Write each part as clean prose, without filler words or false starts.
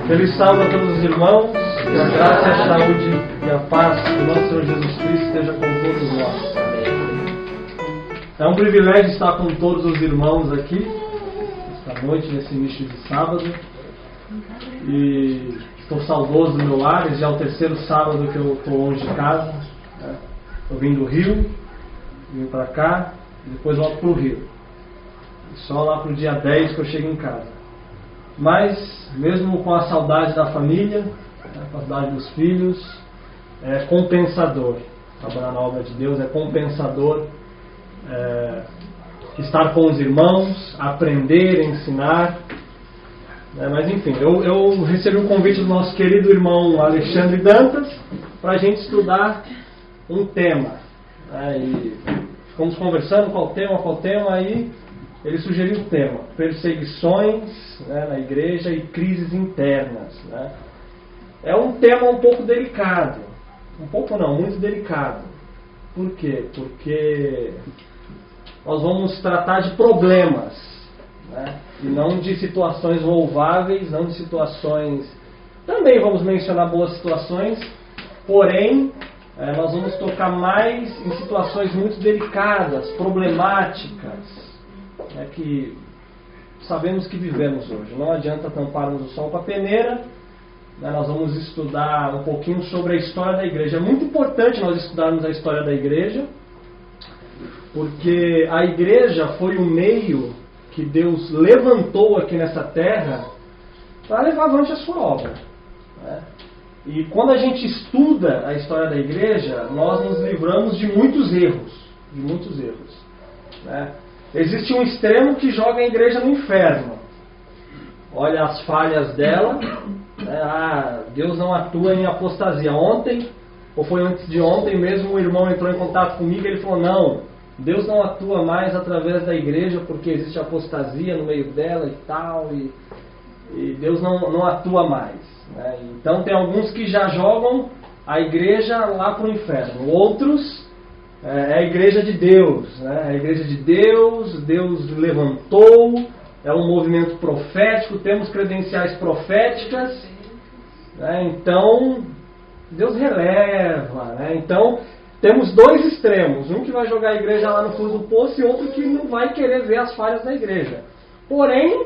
Feliz sábado a todos os irmãos, que a graça, a saúde e a paz do nosso Senhor Jesus Cristo esteja com todos nós. É um privilégio estar com todos os irmãos aqui, esta noite, nesse início de sábado. E estou saudoso do meu lar, esse já é o terceiro sábado que eu estou longe de casa. Eu vim do Rio, vim para cá, e depois volto para o Rio. E só lá para o dia 10 que eu chego em casa. Mas, mesmo com a saudade da família, a saudade dos filhos, é compensador. Trabalhar na obra de Deus é compensador. Estar com os irmãos, aprender, ensinar. Mas enfim, eu recebi um convite do nosso querido irmão Alexandre Dantas para a gente estudar um tema. E ficamos conversando qual tema, aí ele sugeriu o tema: perseguições na igreja e crises internas. É um tema um pouco delicado. Um pouco não, muito delicado. Por quê? Porque nós vamos tratar de problemas, e não de situações louváveis, não de situações... Também vamos mencionar boas situações, porém, nós vamos tocar mais em situações muito delicadas, problemáticas, que sabemos que vivemos hoje. Não adianta tamparmos o sol com a peneira. Nós vamos estudar um pouquinho sobre a história da igreja. É muito importante nós estudarmos a história da igreja, porque a igreja foi o meio que Deus levantou aqui nessa terra para levar avante a sua obra. E quando a gente estuda a história da igreja, nós nos livramos de muitos erros. Existe um extremo que joga a igreja no inferno. Olha as falhas dela. Deus não atua em apostasia. Ontem, ou foi antes de ontem mesmo, um irmão entrou em contato comigo e ele falou: não, Deus não atua mais através da igreja porque existe apostasia no meio dela e tal, e Deus não atua mais. Então tem alguns que já jogam a igreja lá para o inferno. Outros, é a igreja de Deus. É a igreja de Deus, Deus levantou, é um movimento profético, temos credenciais proféticas, então Deus releva. Então temos dois extremos, um que vai jogar a igreja lá no fundo do poço e outro que não vai querer ver as falhas da igreja. Porém,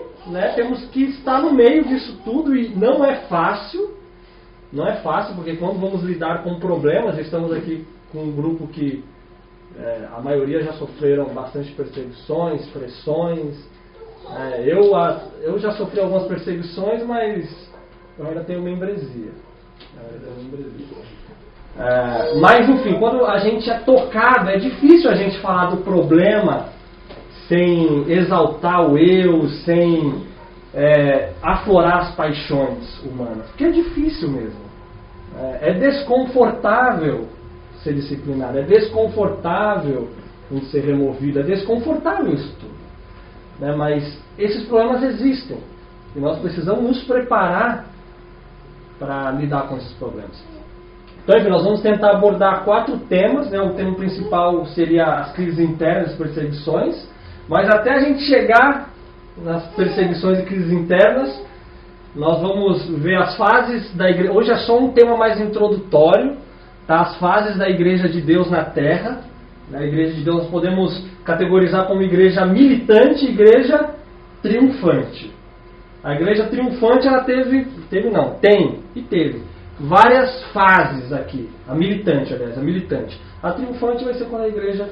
temos que estar no meio disso tudo, e não é fácil, porque quando vamos lidar com problemas, estamos aqui com um grupo que a maioria já sofreram bastante perseguições, pressões. Eu já sofri algumas perseguições, mas eu ainda tenho membresia. Mas enfim, quando a gente é tocado, é difícil a gente falar do problema sem exaltar o eu, sem aflorar as paixões humanas, porque é difícil mesmo. É desconfortável ser disciplinado, é desconfortável em ser removido, é desconfortável isso tudo. Mas esses problemas existem e nós precisamos nos preparar para lidar com esses problemas. Então, enfim, nós vamos tentar abordar 4 temas. O tema principal seria as crises internas, as perseguições. Mas até a gente chegar nas perseguições e crises internas, nós vamos ver as fases da igreja. Hoje é só um tema mais introdutório, as fases da igreja de Deus na terra. A igreja de Deus nós podemos categorizar como igreja militante e igreja triunfante. A igreja triunfante ela teve várias fases aqui. A militante. A triunfante vai ser quando a igreja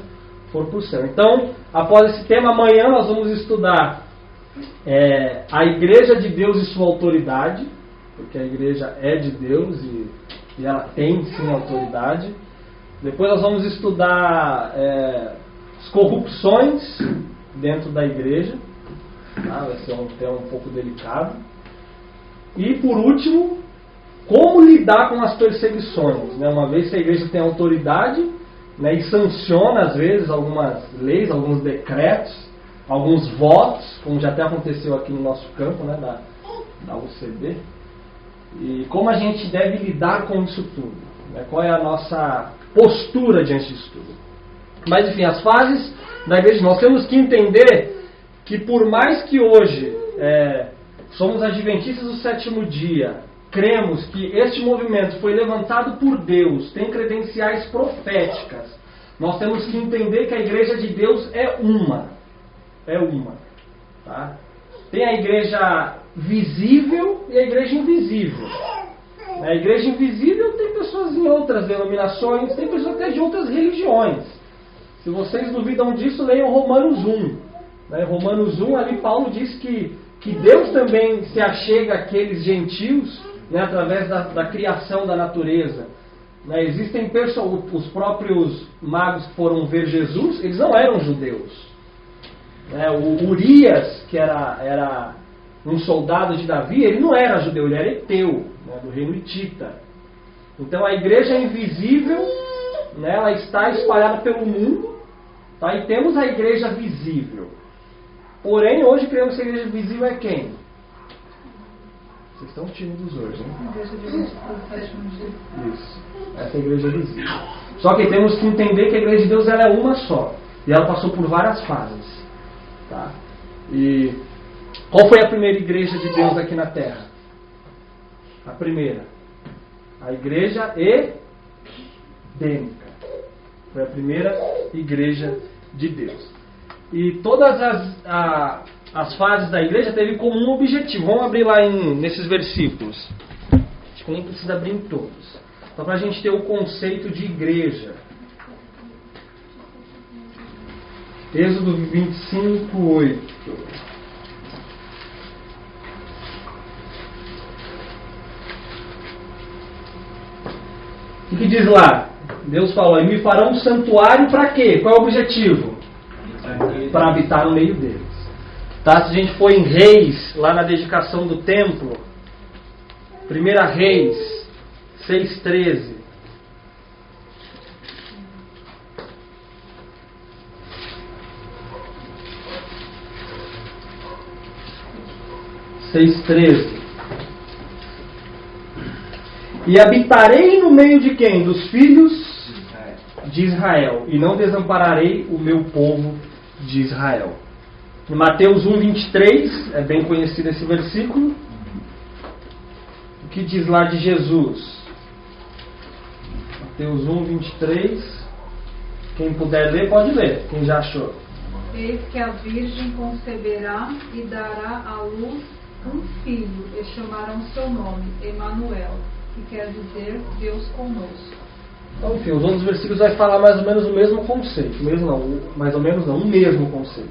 for para o céu. Então, após esse tema, amanhã nós vamos estudar a igreja de Deus e sua autoridade, porque a igreja é de Deus e ela tem sim autoridade. Depois nós vamos estudar as corrupções dentro da igreja. Vai ser um tema um pouco delicado. E por último, como lidar com as perseguições. Uma vez que a igreja tem autoridade, e sanciona às vezes algumas leis, alguns decretos, alguns votos, como já até aconteceu aqui no nosso campo, da UCB. E como a gente deve lidar com isso tudo? Qual é a nossa postura diante disso tudo? Mas enfim, as fases da igreja, nós temos que entender que por mais que hoje somos adventistas do sétimo dia, cremos que este movimento foi levantado por Deus, tem credenciais proféticas, nós temos que entender que a igreja de Deus é uma. É uma. Tá? Tem a igreja visível e a igreja invisível. A igreja invisível tem pessoas em outras denominações, tem pessoas até de outras religiões. Se vocês duvidam disso, leiam Romanos 1. Romanos 1, ali Paulo diz que Deus também se achega àqueles gentios, através da criação da natureza. Existem os próprios magos que foram ver Jesus, eles não eram judeus. O Urias, que era um soldado de Davi, ele não era judeu, ele era heteu, do reino hitita. Então a igreja é invisível, ela está espalhada pelo mundo, tá? E temos a igreja visível. Porém, hoje cremos que a igreja visível é quem? Vocês estão tímidos hoje, né? Isso. Essa é a igreja visível. Só que temos que entender que a igreja de Deus ela é uma só. E ela passou por várias fases. Tá? E qual foi a primeira igreja de Deus aqui na Terra? A primeira. A igreja edênica. Foi a primeira igreja de Deus. E todas as fases da igreja teve como um objetivo. Vamos abrir lá nesses versículos. Acho que nem precisa abrir em todos. Só para a gente ter o conceito de igreja. Êxodo 25, 8. O que diz lá? Deus falou, e me farão um santuário para quê? Qual é o objetivo? Para habitar no meio deles. Tá? Se a gente for em Reis, lá na dedicação do templo, 1 Reis 6,13. E habitarei no meio de quem? Dos filhos de Israel. E não desampararei o meu povo de Israel. Em Mateus 1,23, é bem conhecido esse versículo. O que diz lá de Jesus? Mateus 1,23. Quem puder ler, pode ler. Quem já achou? Eis que a Virgem conceberá e dará à luz um filho, e chamarão seu nome, Emanuel, que quer dizer Deus conosco. Então, enfim, os outros versículos vai falar mais ou menos o mesmo conceito. O mesmo conceito.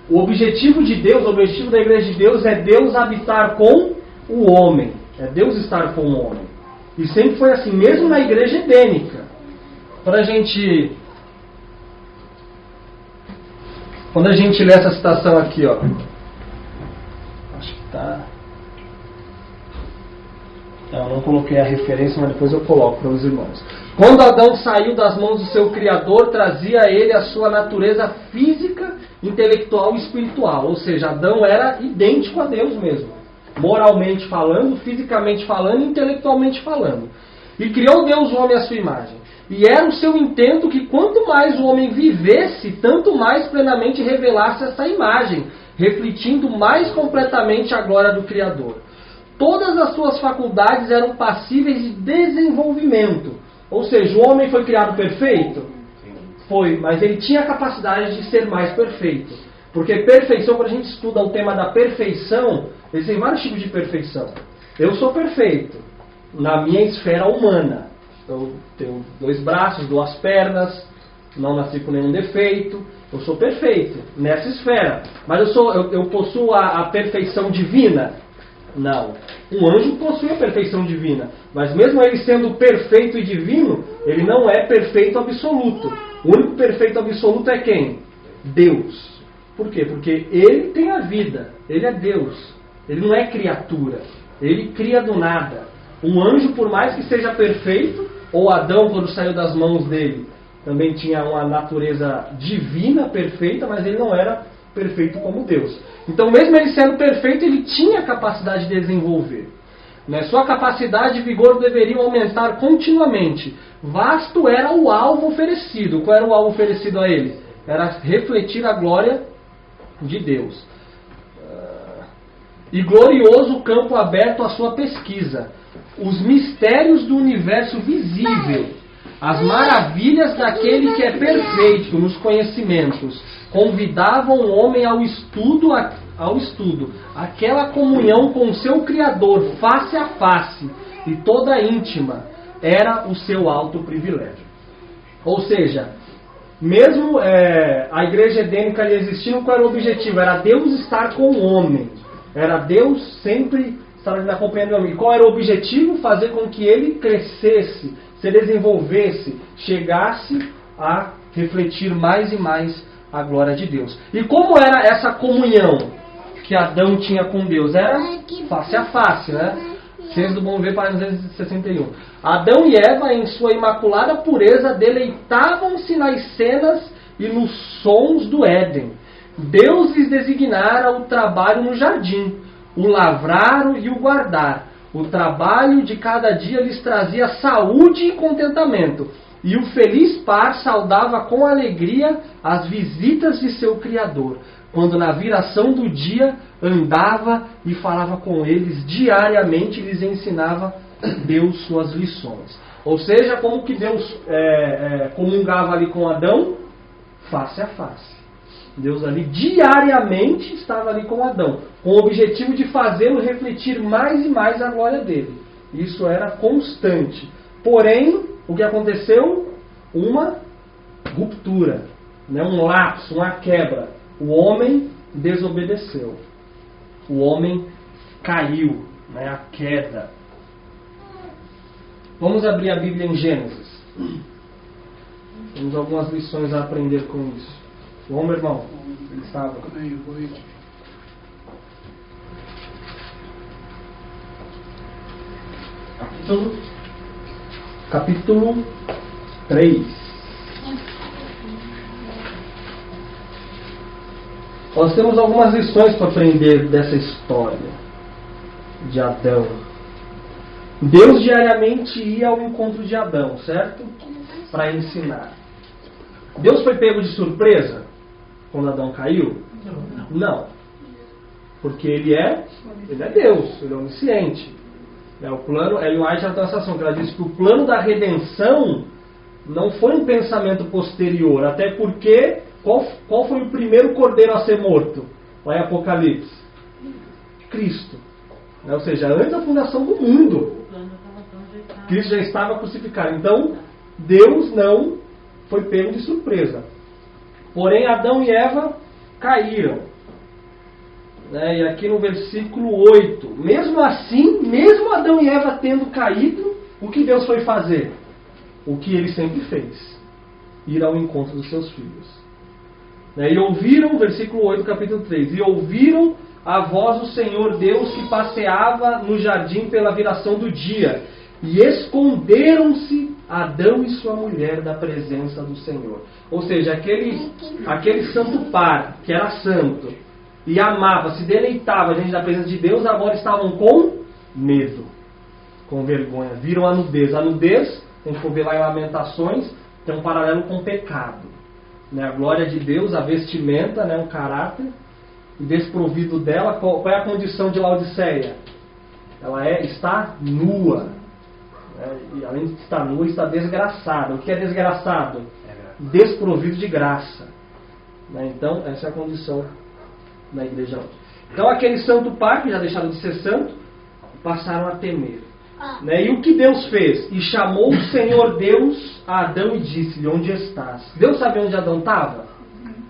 O objetivo de Deus, o objetivo da igreja de Deus é Deus habitar com o homem. É Deus estar com o homem. E sempre foi assim, mesmo na igreja edênica. Quando a gente lê essa citação aqui, ó. Acho que tá. Eu não coloquei a referência, mas depois eu coloco para os irmãos. Quando Adão saiu das mãos do seu Criador, trazia a ele a sua natureza física, intelectual e espiritual. Ou seja, Adão era idêntico a Deus mesmo. Moralmente falando, fisicamente falando e intelectualmente falando. E criou Deus o homem à sua imagem. E era o seu intento que quanto mais o homem vivesse, tanto mais plenamente revelasse essa imagem, refletindo mais completamente a glória do Criador. Todas as suas faculdades eram passíveis de desenvolvimento. Ou seja, o homem foi criado perfeito? Foi, mas ele tinha a capacidade de ser mais perfeito. Porque perfeição, quando a gente estuda o tema da perfeição, existem vários tipos de perfeição. Eu sou perfeito na minha esfera humana. Eu tenho 2 braços, 2 pernas, não nasci com nenhum defeito. Eu sou perfeito nessa esfera. Mas eu possuo a perfeição divina? Não. Um anjo possui a perfeição divina. Mas mesmo ele sendo perfeito e divino, ele não é perfeito absoluto. O único perfeito absoluto é quem? Deus. Por quê? Porque ele tem a vida. Ele é Deus. Ele não é criatura. Ele cria do nada. Um anjo, por mais que seja perfeito, ou Adão, quando saiu das mãos dele, também tinha uma natureza divina, perfeita, mas ele não era perfeito como Deus. Então, mesmo ele sendo perfeito, ele tinha capacidade de desenvolver. Sua capacidade e vigor deveriam aumentar continuamente. Vasto era o alvo oferecido. Qual era o alvo oferecido a ele? Era refletir a glória de Deus. e glorioso o campo aberto à sua pesquisa, os mistérios do universo visível, as maravilhas daquele que é perfeito nos conhecimentos, convidavam o homem ao estudo, aquela comunhão com o seu Criador, face a face, e toda íntima, era o seu alto privilégio. Ou seja, mesmo a igreja edênica ali existindo, qual era o objetivo? Era Deus estar com o homem. Era Deus sempre estar ali acompanhando o homem. E qual era o objetivo? Fazer com que ele crescesse, se desenvolvesse, chegasse a refletir mais e mais a glória de Deus. E como era essa comunhão que Adão tinha com Deus? Era face a face, né? Ciência do Bom Ver, página 261. Adão e Eva, em sua imaculada pureza, deleitavam-se nas cenas e nos sons do Éden. Deus lhes designara o trabalho no jardim, o lavrar e o guardar. O trabalho de cada dia lhes trazia saúde e contentamento. E o feliz par saudava com alegria as visitas de seu Criador, quando na viração do dia andava e falava com eles diariamente e lhes ensinava Deus suas lições. Ou seja, como que Deus comungava ali com Adão? Face a face. Deus ali diariamente estava ali com Adão, com o objetivo de fazê-lo refletir mais e mais a glória dele. Isso era constante. Porém, o que aconteceu? Uma ruptura, né? Um lapso, uma quebra. O homem desobedeceu. O homem caiu, né? A queda. Vamos abrir a Bíblia em Gênesis. Temos algumas lições a aprender com isso. Bom, meu irmão? Ele estava. Capítulo 3. Nós temos algumas lições para aprender dessa história de Adão. Deus diariamente ia ao encontro de Adão, certo? Para ensinar. Deus foi pego de surpresa quando Adão caiu? Não. Porque ele é Deus, ele é onisciente. O plano, Ellen White na translação, que ela diz que o plano da redenção não foi um pensamento posterior, até porque qual foi o primeiro cordeiro a ser morto? Lá em Apocalipse? Cristo. Ou seja, antes da fundação do mundo, Cristo já estava crucificado. Então, Deus não foi pego de surpresa. Porém, Adão e Eva caíram. E aqui no versículo 8, mesmo assim, mesmo Adão e Eva tendo caído, o que Deus foi fazer? O que ele sempre fez: ir ao encontro dos seus filhos. E ouviram, versículo 8 do capítulo 3, e ouviram a voz do Senhor Deus que passeava no jardim pela viração do dia, e esconderam-se Adão e sua mulher da presença do Senhor. Ou seja, aquele santo par, que era santo, e amava, se deleitava diante da presença de Deus, agora estavam com medo, com vergonha. Viram a nudez. A nudez, se a gente for ver lá em Lamentações, tem um paralelo com o pecado. A glória de Deus, a vestimenta, um caráter, e desprovido dela, qual é a condição de Laodiceia? Ela está nua. E além de estar nua, está desgraçada. O que é desgraçado? Desprovido de graça. Então, essa é a condição da igreja hoje. Então, aquele santo par, que já deixaram de ser santo, passaram a temer. E o que Deus fez? E chamou o Senhor Deus a Adão e disse-lhe: onde estás? Deus sabia onde Adão estava?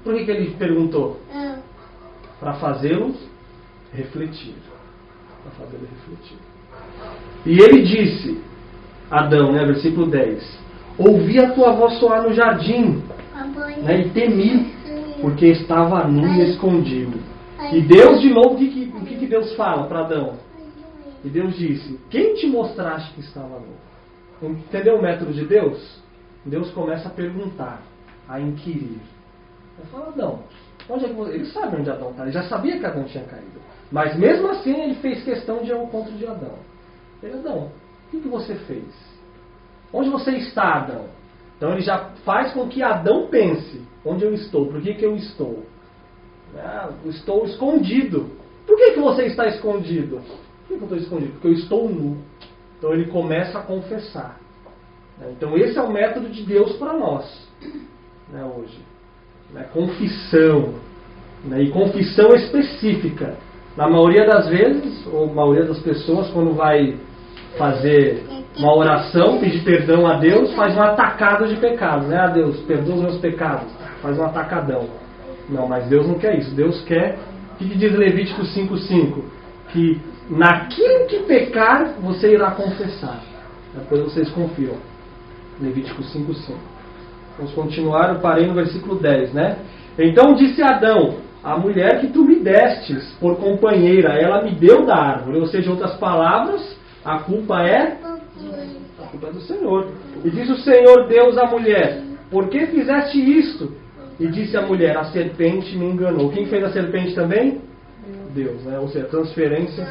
Por que ele perguntou? Para fazê-lo refletir. Para fazê-lo refletir. E ele disse, Adão, versículo 10, ouvi a tua voz soar no jardim, e temi, porque estava nu e escondido. E Deus, de novo, o que Deus fala para Adão? E Deus disse: quem te mostraste que estava nu? Entendeu o método de Deus? Deus começa a perguntar, a inquirir. Ele fala: Adão, onde é que você... Ele sabe onde Adão está, ele já sabia que Adão tinha caído. Mas mesmo assim ele fez questão de ir ao encontro de Adão. Ele: Adão, o que você fez? Onde você está, Adão? Então ele já faz com que Adão pense: onde eu estou? Por que eu estou? Eu estou escondido. Por que você está escondido? Por que eu estou escondido? Porque eu estou nu. Então ele começa a confessar. Então esse é o método de Deus para nós, né, hoje. Confissão. E confissão específica. Na maioria das vezes, ou maioria das pessoas, quando vai fazer uma oração, pedir perdão a Deus, faz um atacado de pecados. Né? Deus, perdoa os meus pecados. Faz um atacadão. Não, mas Deus não quer isso. Deus quer... O que diz Levítico 5:5? Que naquilo que pecar, você irá confessar. Depois vocês confiram. Levítico 5:5. Vamos continuar, eu parei no versículo 10, né? Então disse Adão: a mulher que tu me destes por companheira, ela me deu da árvore. Ou seja, em outras palavras, a culpa é do Senhor. E disse o Senhor Deus à mulher: por que fizeste isto? E disse a mulher: a serpente me enganou. Quem fez a serpente também? Deus, né? Ou seja, transferência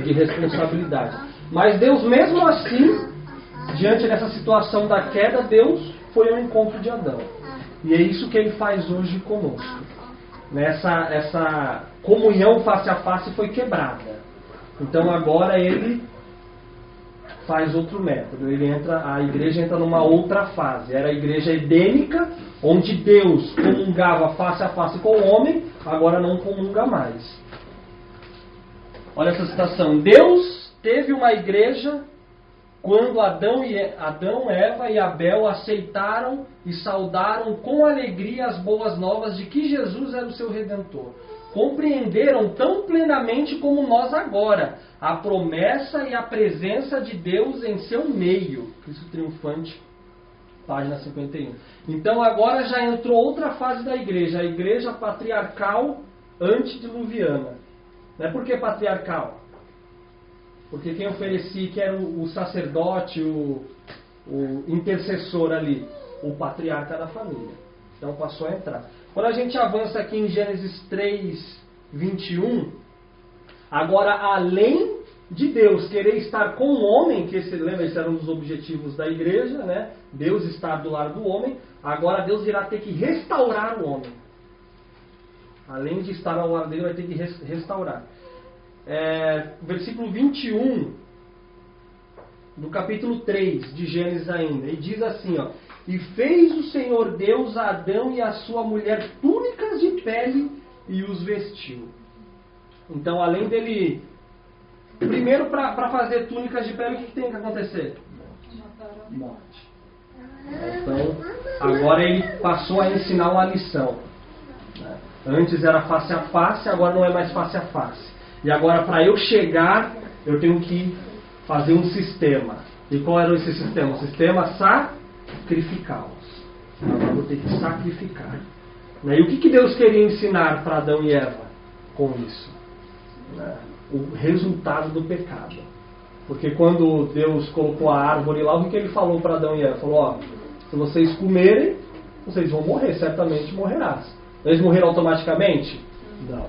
de responsabilidade. Mas Deus, mesmo assim, diante dessa situação da queda, Deus foi ao encontro de Adão. E é isso que ele faz hoje conosco. Essa comunhão face a face foi quebrada. Então agora ele faz outro método. A igreja entra numa outra fase. Era a igreja edênica, onde Deus comungava face a face com o homem, agora não comunga mais. Olha essa citação. Deus teve uma igreja quando Adão, Eva e Abel aceitaram e saudaram com alegria as boas novas de que Jesus era o seu Redentor. Compreenderam tão plenamente como nós agora a promessa e a presença de Deus em seu meio. Cristo triunfante, página 51. Então agora já entrou outra fase da igreja, a igreja patriarcal antediluviana. Não é por que patriarcal? Porque quem oferecia, que era o sacerdote, o intercessor ali, o patriarca da família. Então passou a entrar. Quando a gente avança aqui em Gênesis 3, 21, agora além de Deus querer estar com o homem, que lembra, esse era um dos objetivos da igreja, né? Deus estar do lado do homem, agora Deus irá ter que restaurar o homem. Além de estar ao lado dele, vai ter que restaurar. Versículo 21 do capítulo 3 de Gênesis ainda, e diz assim, ó: e fez o Senhor Deus a Adão e a sua mulher túnicas de pele e os vestiu. Então, além dele, primeiro para fazer túnicas de pele, o que tem que acontecer? Morte. Então, agora ele passou a ensinar uma lição. Antes era face a face, agora não é mais face a face. E agora, para eu chegar, eu tenho que fazer um sistema. E qual era esse sistema? O sistema sacrificá-los. Agora eu vou ter que sacrificar. E o que Deus queria ensinar para Adão e Eva com isso? O resultado do pecado. Porque quando Deus colocou a árvore lá, o que ele falou para Adão e Eva? Falou: ó, se vocês comerem, vocês vão morrer, certamente morrerás. Eles morreram automaticamente? Não.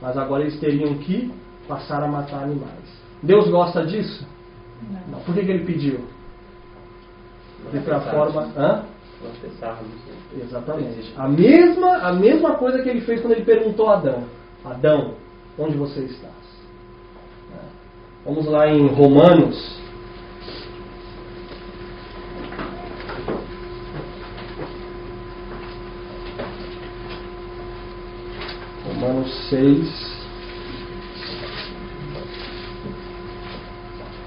Mas agora eles teriam que passar a matar animais. Deus gosta disso? Não. Por que ele pediu? Porque foi a forma... Exatamente. A mesma coisa que ele fez quando ele perguntou a Adão: Adão, onde você estás? Vamos lá em Romanos. Romanos 6.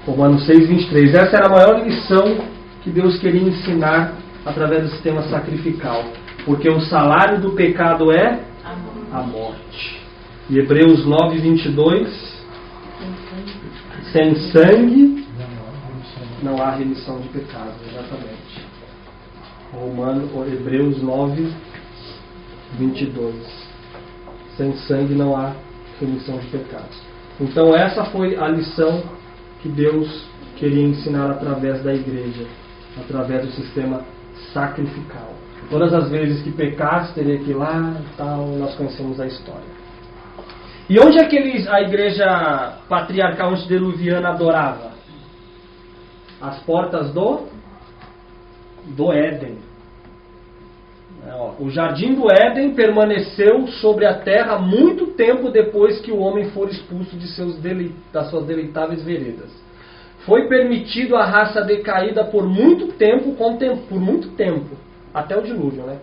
Romanos 6, 23. Essa era a maior lição que Deus queria ensinar através do sistema sacrificial. Porque o salário do pecado é a morte. E Hebreus 9, 22. Sem sangue não há remissão de pecados. Exatamente. Hebreus 9, 22. Sem sangue não há remissão de pecados. Então essa foi a lição que Deus queria ensinar através da igreja, através do sistema sacrificial. Todas as vezes que pecasse, teria que ir lá e tal, nós conhecemos a história. E onde é que a igreja patriarcal antediluviana adorava? As portas do Éden. o jardim do Éden permaneceu sobre a terra muito tempo depois que o homem for expulso de das suas deleitáveis veredas. Foi permitido à raça decaída por muito tempo, até o dilúvio, né?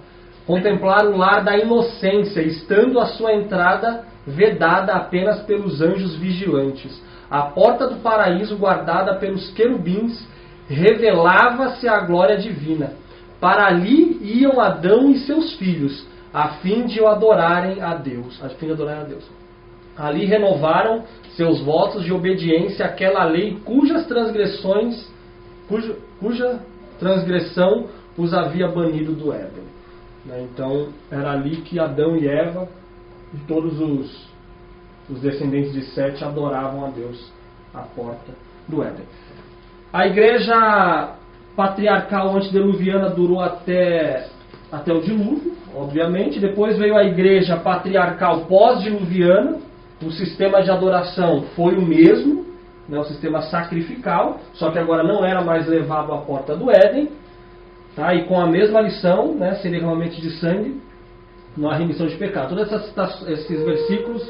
Contemplar o lar da inocência, estando a sua entrada vedada apenas pelos anjos vigilantes. A porta do paraíso, guardada pelos querubins, revelava-se a glória divina. Para ali iam Adão e seus filhos, a fim de adorarem a Deus. Ali renovaram seus votos de obediência àquela lei cuja transgressão os havia banido do Éden. Então, era ali que Adão e Eva e todos os descendentes de Sete adoravam a Deus à porta do Éden. A igreja patriarcal antediluviana durou até o dilúvio, obviamente. Depois veio a igreja patriarcal pós-diluviana. O sistema de adoração foi o mesmo, né, o sistema sacrificial, só que agora não era mais levado à porta do Éden, tá? E com a mesma lição, né, sem derramamento de sangue, não há remissão de pecado. Todos esses versículos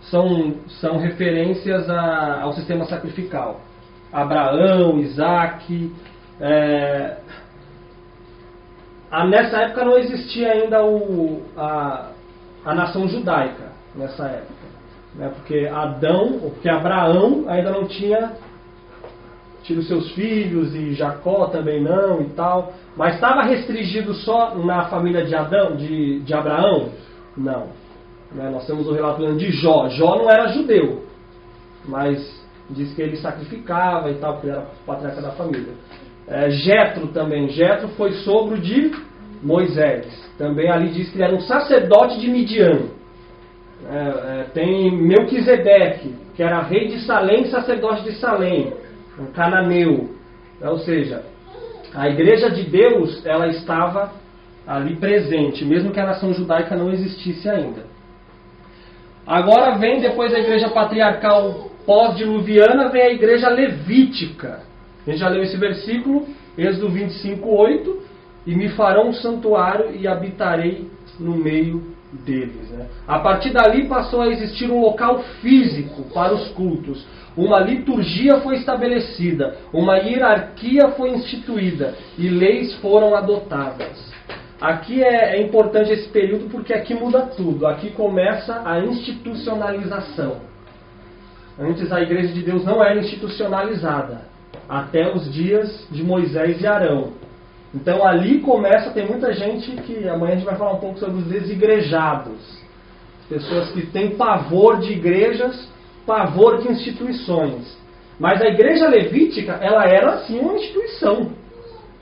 são referências ao sistema sacrificial. Abraão, Isaac. Nessa época não existia ainda a nação judaica, nessa época. Né, porque Abraão ainda não tinha tido seus filhos, e Jacó também não e tal. Mas estava restringido só na família de Abraão? Não. Né, nós temos o relato de Jó. Jó não era judeu, mas diz que ele sacrificava e tal, porque ele era patriarca da família. Jetro também. Jetro foi sogro de Moisés. Também ali diz que ele era um sacerdote de Midian. Tem Melquisedeque, que era rei de Salém, sacerdote de Salém, um cananeu. Ou seja, a igreja de Deus, ela estava ali presente, mesmo que a nação judaica não existisse ainda. Agora vem, depois da igreja patriarcal pós-diluviana, vem a igreja levítica. A gente já leu esse versículo, Êxodo 25:8, e me farão um santuário e habitarei no meio deles. Né? A partir dali passou a existir um local físico para os cultos. Uma liturgia foi estabelecida, uma hierarquia foi instituída e leis foram adotadas. Aqui é importante esse período porque aqui muda tudo. Aqui começa a institucionalização. Antes a igreja de Deus não era institucionalizada, até os dias de Moisés e Arão. Então ali começa, tem muita gente que amanhã a gente vai falar um pouco sobre os desigrejados. Pessoas que têm pavor de igrejas, pavor de instituições. Mas a igreja levítica, ela era sim uma instituição.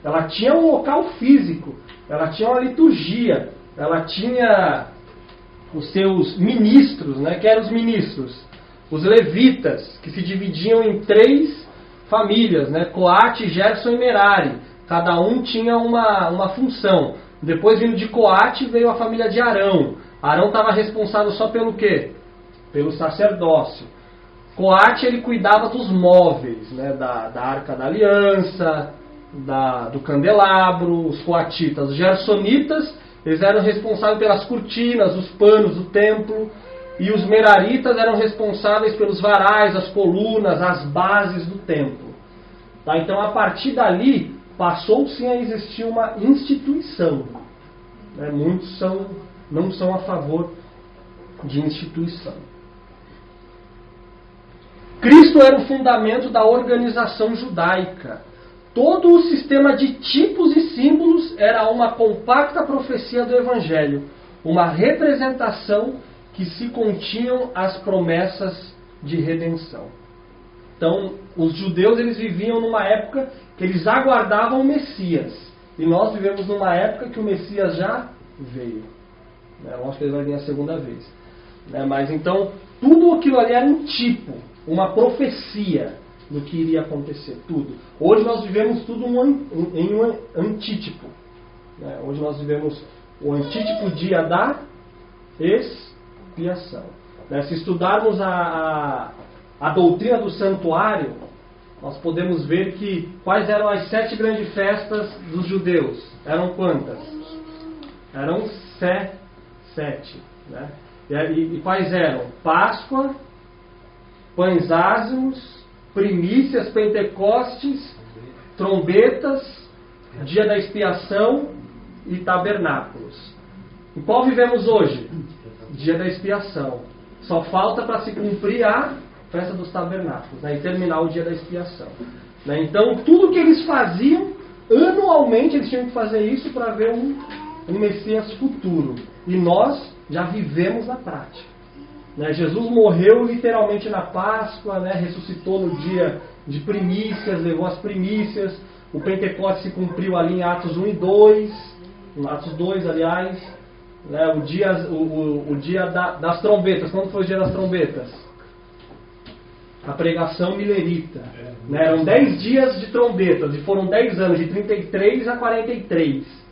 Ela tinha um local físico, ela tinha uma liturgia, ela tinha os seus ministros, né? Que eram os ministros? Os levitas, que se dividiam em 3 famílias, né? Coate, Gerson e Merari. Cada um tinha uma função. Depois, vindo de Coate, veio a família de Arão. Arão estava responsável só pelo quê? Pelo sacerdócio. Coate, ele cuidava dos móveis, né? da Arca da Aliança, do candelabro, os coatitas. Os gersonitas, eles eram responsáveis pelas cortinas, os panos do templo. E os meraritas eram responsáveis pelos varais, as colunas, as bases do templo. Tá? Então, a partir dali, passou sim a existir uma instituição. Né? Muitos não são a favor de instituição. Cristo era o fundamento da organização judaica. Todo o sistema de tipos e símbolos era uma compacta profecia do Evangelho, uma representação que se continham as promessas de redenção. Então, os judeus eles viviam numa época que eles aguardavam o Messias. E nós vivemos numa época que o Messias já veio. Lógico que ele vai vir a segunda vez. Mas então, tudo aquilo ali era um tipo, uma profecia do que iria acontecer. Tudo. Hoje nós vivemos tudo em um antítipo. Hoje nós vivemos o antítipo dia da expiação. Se estudarmos a doutrina do santuário, nós podemos ver que quais eram as 7 grandes festas dos judeus. Eram quantas? Eram 7. Né? E quais eram? Páscoa, pães ázimos, primícias, Pentecostes, trombetas, dia da expiação e tabernáculos. Em qual vivemos hoje? Dia da expiação. Só falta para se cumprir a festa dos tabernáculos, né? E terminar o dia da expiação. Né? Então, tudo que eles faziam, anualmente eles tinham que fazer isso para ver um Messias futuro. E nós já vivemos na prática. Né? Jesus morreu literalmente na Páscoa, né? Ressuscitou no dia de primícias, levou as primícias. O Pentecostes se cumpriu ali em Atos 1 e 2, em Atos 2, aliás. Né? O dia das trombetas. Quando foi o dia das trombetas? A pregação milerita. Né? Eram 10 dias de trombetas e foram 10 anos, de 33 a 43.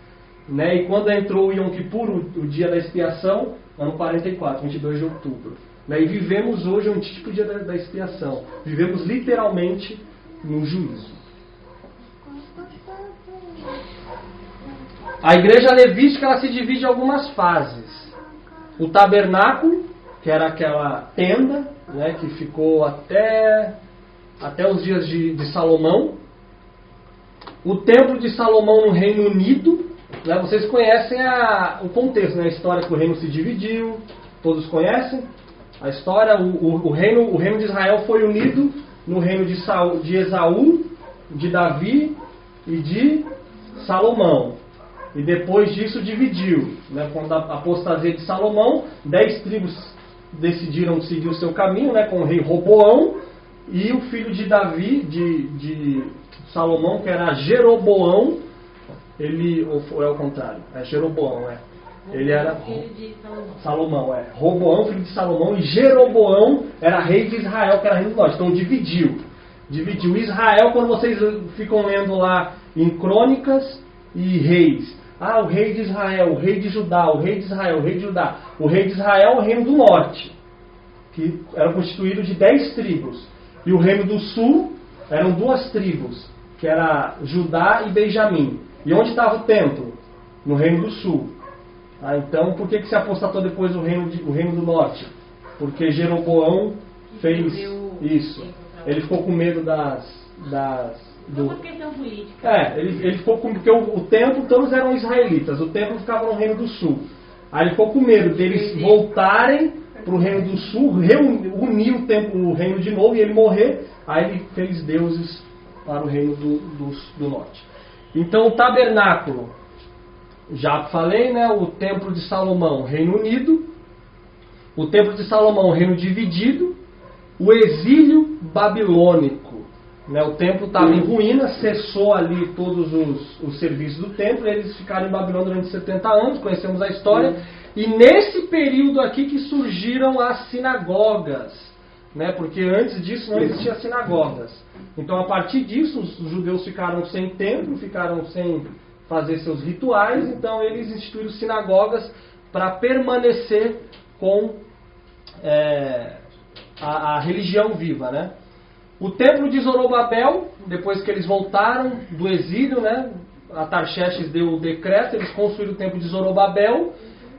Né? E quando entrou o Yom Kippur, o dia da expiação, ano 44, 22 de outubro. Né? E vivemos hoje um típico dia da expiação. Vivemos literalmente no juízo. A igreja levítica ela se divide em algumas fases. O tabernáculo, que era aquela tenda, né, que ficou até os dias de Salomão. O templo de Salomão no Reino Unido. Né, vocês conhecem o contexto, né, a história que o reino se dividiu. Todos conhecem a história. O reino de Israel foi unido no reino de Esaú, de Davi e de Salomão. E depois disso dividiu. Né? Quando a apostasia de Salomão, 10 tribos decidiram seguir o seu caminho, né? Com o rei Roboão e o filho de Davi, de Salomão, que era Jeroboão. Ou é o contrário? É Jeroboão, é. Ele era filho de Salomão, é. Roboão, filho de Salomão, e Jeroboão era rei de Israel, que era rei do norte. Então dividiu. Israel, quando vocês ficam lendo lá em Crônicas e Reis. O rei de Israel, o rei de Judá, o rei de Israel, o rei de Judá. O rei de Israel é o reino do norte, que era constituído de 10 tribos. E o reino do sul eram 2 tribos, que era Judá e Benjamim. E onde estava o templo? No reino do sul. Então, por que se apostatou depois o reino do norte? Porque Jeroboão fez isso. Ele ficou com medo uma questão política. Ele ficou com... Porque o templo, todos eram israelitas. O templo ficava no reino do sul. Aí ele ficou com medo deles voltarem para o reino do sul, unir o reino de novo e ele morrer. Aí ele fez deuses para o reino do norte. Então o tabernáculo, já falei, né? O templo de Salomão, Reino Unido. O templo de Salomão, reino dividido. O exílio babilônico. Né? O templo estava em ruínas, cessou ali todos os serviços do templo. Eles ficaram em Babilônia durante 70 anos, conhecemos a história. E nesse período aqui que surgiram as sinagogas. Né? Porque antes disso não existiam sinagogas. Então a partir disso os judeus ficaram sem templo, ficaram sem fazer seus rituais. Então eles instituíram sinagogas para permanecer com a religião viva, né? O templo de Zorobabel, depois que eles voltaram do exílio, né? Artaxerxes deu o decreto, eles construíram o templo de Zorobabel.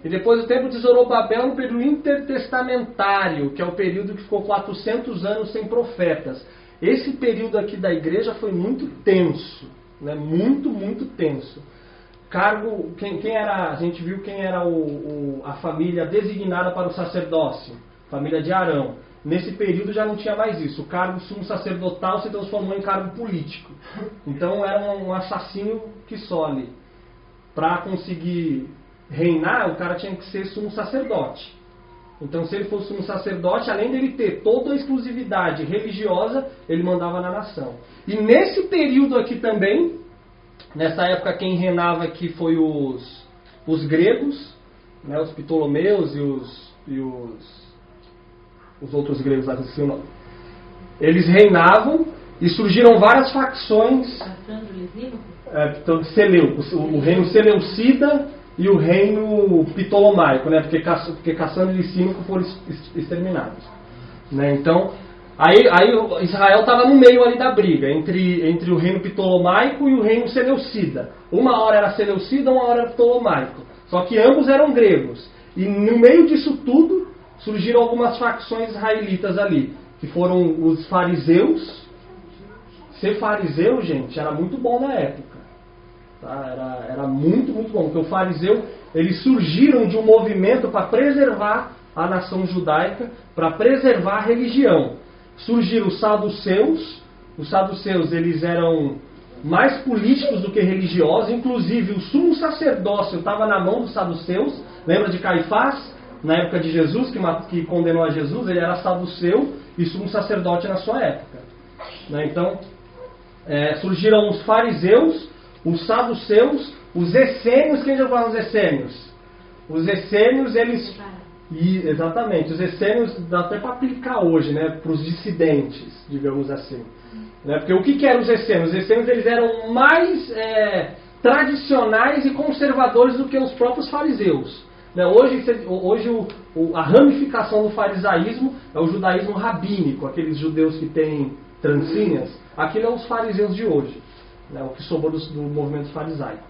E depois o templo de Zorobabel no período intertestamentário, que é o período que ficou 400 anos sem profetas. Esse período aqui da igreja foi muito tenso, né? Muito, muito tenso. Quem era, a gente viu quem era a família designada para o sacerdócio, família de Arão. Nesse período já não tinha mais isso. O cargo sumo sacerdotal se transformou em cargo político. Então era um assassino que só ali. Para conseguir reinar, o cara tinha que ser sumo sacerdote. Então se ele fosse sumo sacerdote, além dele ter toda a exclusividade religiosa, ele mandava na nação. E nesse período aqui também, nessa época quem reinava aqui foi os gregos, né, os Ptolomeus e os outros gregos lá, esqueci o nome. Eles reinavam e surgiram várias facções. Então, o reino Seleucida e o reino Ptolomaico, né? Porque Cassandro e Licímaco foram exterminados. Né? Então, aí Israel estava no meio ali da briga, entre o reino Ptolomaico e o reino Seleucida. Uma hora era Seleucida, uma hora era Ptolomaico. Só que ambos eram gregos. E no meio disso tudo, surgiram algumas facções israelitas ali, que foram os fariseus. Ser fariseu, gente, era muito bom na época. Tá? Era muito, muito bom. Porque o fariseu, eles surgiram de um movimento para preservar a nação judaica, para preservar a religião. Surgiram os saduceus. Os saduceus, eles eram mais políticos do que religiosos. Inclusive, o sumo sacerdócio estava na mão dos saduceus. Lembra de Caifás? Na época de Jesus, que condenou a Jesus, ele era saduceu e sumo sacerdote na sua época. Né? Então, surgiram os fariseus, os saduceus, os essênios. Quem já falou dos essênios? Os essênios, eles... exatamente, os essênios dá até para aplicar hoje, né, para os dissidentes, digamos assim. Né? Porque o que eram os essênios? Os essênios, eles eram mais tradicionais e conservadores do que os próprios fariseus. Né? Hoje a ramificação do farisaísmo é o judaísmo rabínico, aqueles judeus que têm trancinhas. Aquilo é os fariseus de hoje, né? O que sobrou do movimento farisaico.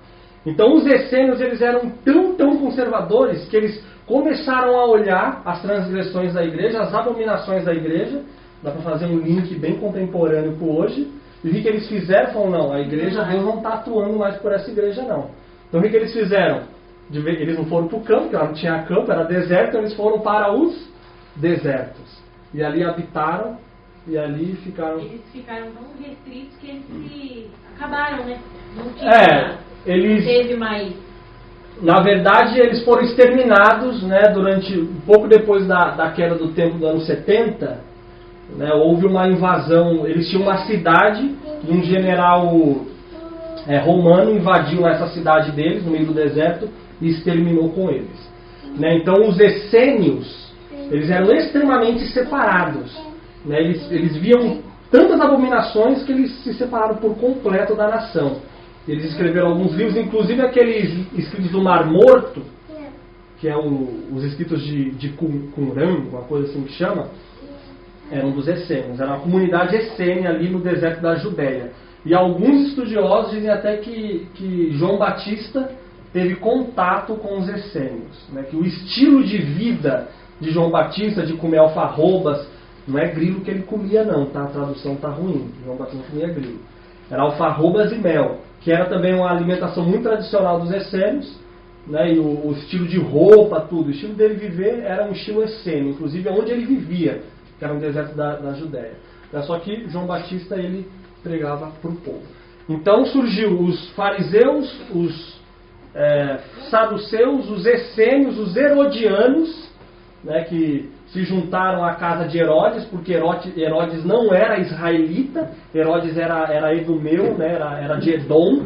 Então os essênios, eles eram tão conservadores que eles começaram a olhar as transgressões da igreja, as abominações da igreja. Dá para fazer um link bem contemporâneo com hoje. E o que eles fizeram? Falaram, não, a igreja, Deus não está atuando mais por essa igreja, não. Então o que eles fizeram? Eles não foram para o campo, porque lá não tinha campo, era deserto, então eles foram para os desertos. E ali habitaram, e ali ficaram... Eles ficaram tão restritos que eles acabaram, né? Não tinha... Eles... Não teve mais... Na verdade, eles foram exterminados, né, durante um pouco depois da queda do templo do ano 70. Né, houve uma invasão. Eles tinham uma cidade e um general romano invadiu essa cidade deles, no meio do deserto, e exterminou com eles. Né, então, os essênios, eles eram extremamente separados. Né, eles viam tantas abominações que eles se separaram por completo da nação. Eles escreveram alguns livros, inclusive aqueles escritos do Mar Morto, que é os escritos de Qumran, uma coisa assim que chama, eram dos essênios. Era uma comunidade essênia ali no deserto da Judéia. E alguns estudiosos dizem até que João Batista teve contato com os essênios. Né? Que o estilo de vida de João Batista, de comer alfarrobas, não é grilo que ele comia não, tá? A tradução está ruim. João Batista comia grilo. Era alfarrobas e mel, que era também uma alimentação muito tradicional dos essênios, né? E o estilo de roupa, tudo. O estilo dele viver era um estilo essênio, inclusive onde ele vivia, que era no deserto da Judéia. Só que João Batista, ele pregava para o povo. Então surgiu os fariseus, os saduceus, os essênios, os herodianos, né, que se juntaram à casa de Herodes, porque Herodes não era israelita, Herodes era edumeu, né, era de Edom,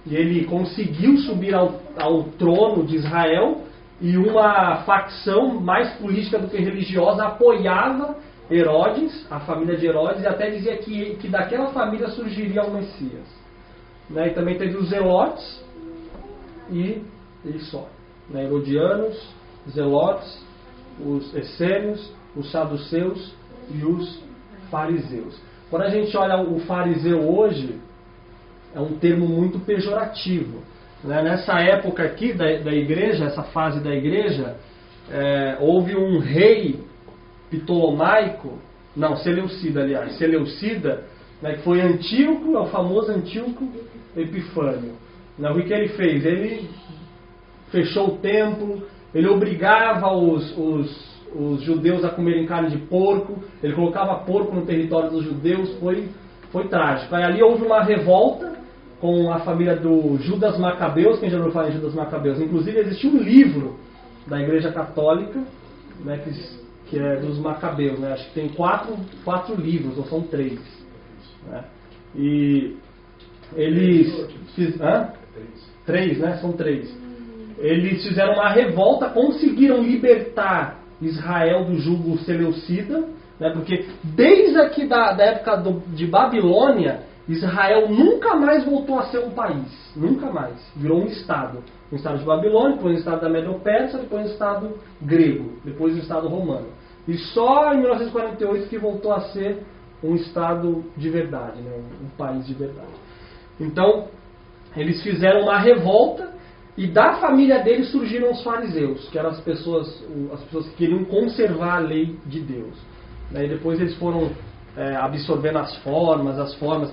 e ele conseguiu subir ao trono de Israel, e uma facção mais política do que religiosa apoiava Herodes, a família de Herodes, e até dizia que daquela família surgiria o Messias. Né, e também teve os zelotes, e só. Né, herodianos, zelotes, os essênios, os saduceus e os fariseus. Quando a gente olha o fariseu hoje, é um termo muito pejorativo. Né? Nessa época aqui da igreja, essa fase da igreja, houve um rei Seleucida, né, que foi Antíoco, é o famoso Antíoco Epifânio. Né? O que ele fez? Ele fechou o templo, ele obrigava os judeus a comerem carne de porco, ele colocava porco no território dos judeus, foi trágico. Aí ali houve uma revolta com a família do Judas Macabeus. Quem já ouviu falar em Judas Macabeus? Inclusive existe um livro da Igreja Católica, né, que é dos Macabeus, né? Acho que tem quatro livros, ou são 3. Né? E eles... Três, né? São 3. Eles fizeram uma revolta, conseguiram libertar Israel do jugo seleucida, né, porque desde aqui da época de Babilônia, Israel nunca mais voltou a ser um país. Nunca mais. Virou um estado. Um estado de Babilônia, depois um estado da Medo-Pérsia, depois um estado grego, depois um estado romano. E só em 1948 que voltou a ser um estado de verdade, né, um país de verdade. Então, eles fizeram uma revolta E da família dele surgiram os fariseus, que eram as pessoas que queriam conservar a lei de Deus. E depois eles foram absorvendo as formas.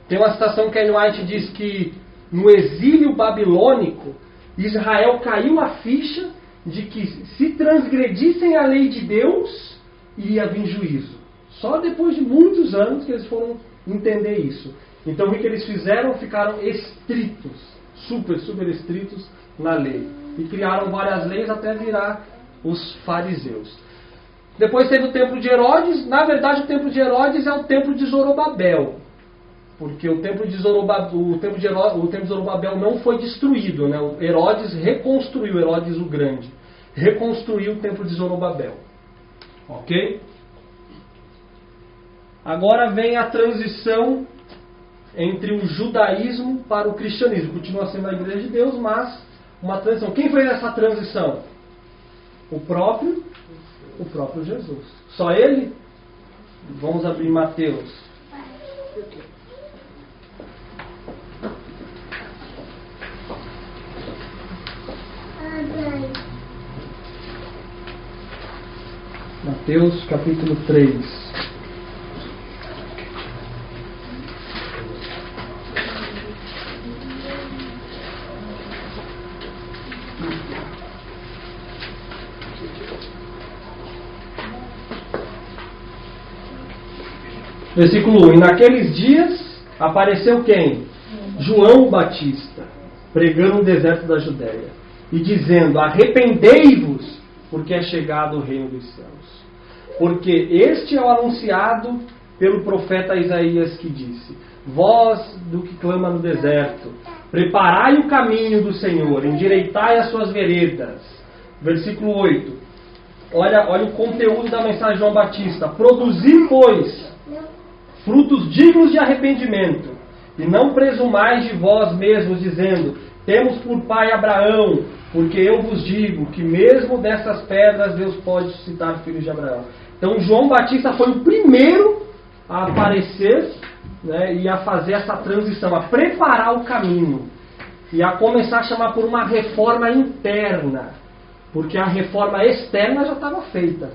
Tem uma citação que Ellen White diz que no exílio babilônico, Israel caiu a ficha de que se transgredissem a lei de Deus, iria vir juízo. Só depois de muitos anos que eles foram entender isso. Então o que eles fizeram? Ficaram estritos, super estritos na lei. E criaram várias leis até virar os fariseus. Depois teve o templo de Herodes. Na verdade o templo de Herodes é o templo de Zorobabel. Porque o templo de Zorobabel não foi destruído, né? O Herodes reconstruiu, Herodes o Grande, reconstruiu o templo de Zorobabel. Ok? Agora vem a transição entre o judaísmo para o cristianismo. Continua sendo a Igreja de Deus, mas uma transição. Quem fez essa transição? O próprio Jesus. Só ele? Vamos abrir Mateus. Mateus capítulo 3. Versículo 1. E naqueles dias apareceu quem? João Batista, pregando no deserto da Judéia, e dizendo: arrependei-vos, porque é chegado o reino dos céus. Porque este é o anunciado pelo profeta Isaías, que disse: voz do que clama no deserto, preparai o caminho do Senhor, endireitai as suas veredas. Versículo 8. Olha o conteúdo da mensagem de João Batista. Produzi, pois, frutos dignos de arrependimento, e não presumais de vós mesmos, dizendo: temos por pai Abraão, porque eu vos digo que mesmo dessas pedras Deus pode suscitar filhos de Abraão. Então João Batista foi o primeiro a aparecer, né, e a fazer essa transição, a preparar o caminho, e a começar a chamar por uma reforma interna, porque a reforma externa já estava feita.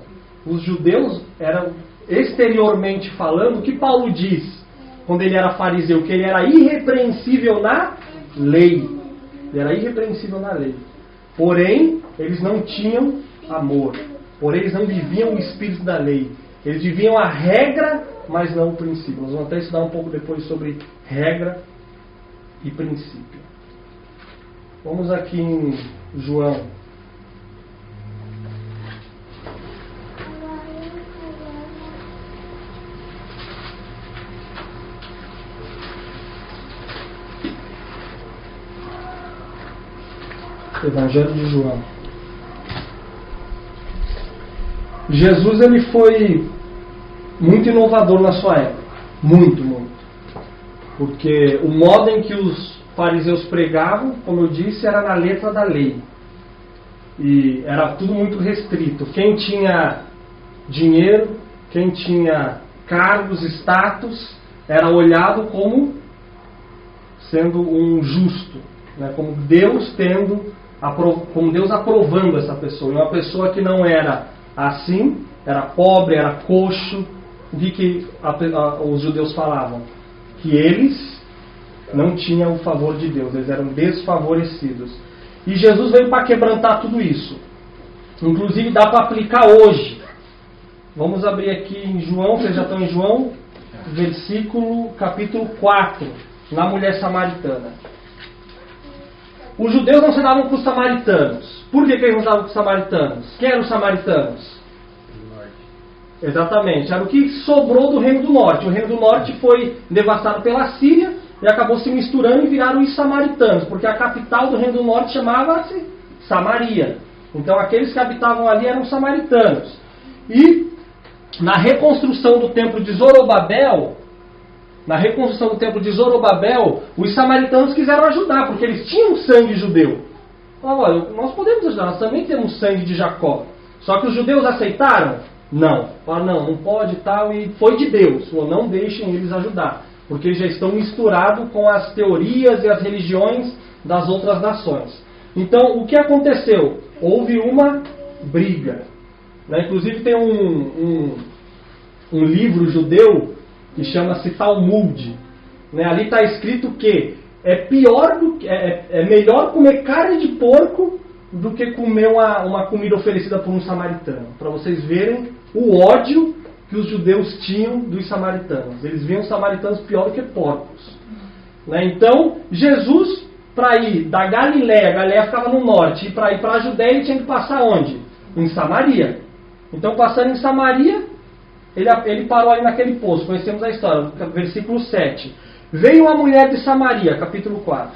Os judeus eram, exteriormente falando, o que Paulo diz quando ele era fariseu? Que ele era irrepreensível na lei. Ele era irrepreensível na lei. Porém, eles não tinham amor. Porém, eles não viviam o espírito da lei. Eles viviam a regra, mas não o princípio. Nós vamos até estudar um pouco depois sobre regra e princípio. Vamos aqui em João. Evangelho de João. Jesus, ele foi muito inovador na sua época. Muito. Porque o modo em que os fariseus pregavam, como eu disse, era na letra da lei. E era tudo muito restrito. Quem tinha dinheiro, quem tinha cargos, status, era olhado como sendo um justo, né? Como Deus aprovando essa pessoa. E uma pessoa que não era assim, era pobre, era coxo, de que os judeus falavam que eles não tinham o favor de Deus, eles eram desfavorecidos. E Jesus veio para quebrantar tudo isso. Inclusive dá para aplicar hoje. Vamos abrir aqui em João, vocês já estão em João, capítulo 4, na mulher samaritana. Os judeus não se davam com os samaritanos. Por que eles não se davam com os samaritanos? Quem eram os samaritanos? Do norte. Exatamente. Era o que sobrou do reino do norte. O reino do norte foi devastado pela Síria e acabou se misturando e viraram os samaritanos, porque a capital do reino do norte chamava-se Samaria. Então aqueles que habitavam ali eram samaritanos. E na reconstrução do templo de Zorobabel, os samaritanos quiseram ajudar, porque eles tinham sangue judeu. Falaram: nós podemos ajudar, nós também temos sangue de Jacó. Só que os judeus aceitaram? Não. Falaram: não pode e tal, e foi de Deus. Ou não deixem eles ajudar, porque eles já estão misturados com as teorias e as religiões das outras nações. Então, o que aconteceu? Houve uma briga. Né? Inclusive tem um livro judeu que chama-se Talmud. Né? Ali está escrito que é melhor comer carne de porco do que comer uma comida oferecida por um samaritano. Para vocês verem o ódio que os judeus tinham dos samaritanos. Eles viam os samaritanos pior do que porcos. Né? Então, Jesus, para ir da Galiléia, a Galiléia ficava no norte, e para ir para a Judéia ele tinha que passar onde? Em Samaria. Então, passando em Samaria, ele parou ali naquele poço. Conhecemos a história, versículo 7. Veio uma mulher de Samaria, capítulo 4,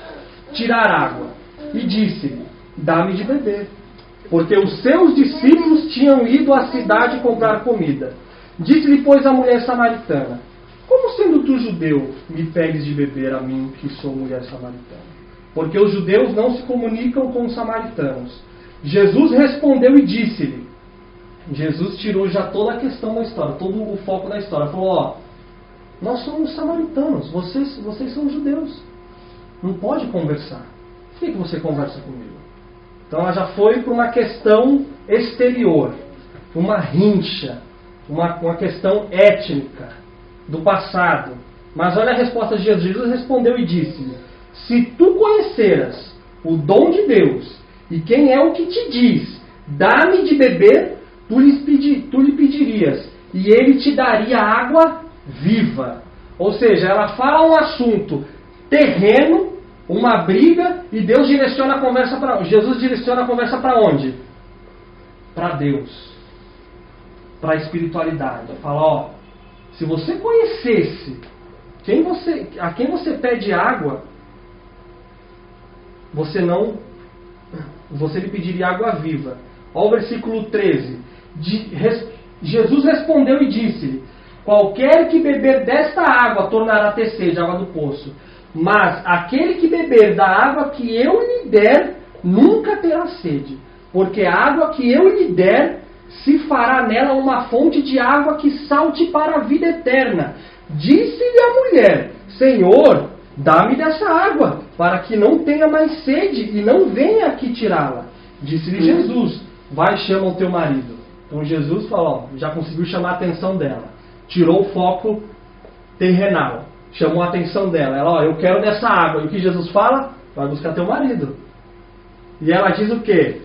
tirar água, e disse-lhe: dá-me de beber. Porque os seus discípulos tinham ido à cidade comprar comida. Disse-lhe, pois, a mulher samaritana: como sendo tu judeu, me pedes de beber a mim, que sou mulher samaritana? Porque os judeus não se comunicam com os samaritanos. Jesus respondeu e disse-lhe, Jesus tirou já toda a questão da história, todo o foco da história. Falou, nós somos samaritanos, vocês são judeus. Não pode conversar. Por que você conversa comigo? Então ela já foi para uma questão exterior, uma rincha, uma questão étnica do passado. Mas olha a resposta de Jesus. Jesus respondeu e disse-lhe: se tu conheceras o dom de Deus e quem é o que te diz, dá-me de beber, tu lhe pedirias e ele te daria água viva. Ou seja, ela fala um assunto terreno, uma briga, e Deus direciona a conversa para Jesus direciona a conversa para onde? Para Deus, para a espiritualidade. Fala, se você conhecesse a quem você pede água, você lhe pediria água viva. Olha o versículo 13. Jesus respondeu e disse-lhe: qualquer que beber desta água tornará a ter sede, água do poço. Mas aquele que beber da água que eu lhe der, nunca terá sede. Porque a água que eu lhe der, se fará nela uma fonte de água que salte para a vida eterna. Disse-lhe a mulher: Senhor, dá-me dessa água, para que não tenha mais sede e não venha aqui tirá-la. Disse-lhe Jesus: vai, chama o teu marido. Então Jesus falou, já conseguiu chamar a atenção dela. Tirou o foco terrenal. Chamou a atenção dela. Ela, eu quero dessa água. E o que Jesus fala? Vai buscar teu marido. E ela diz o quê?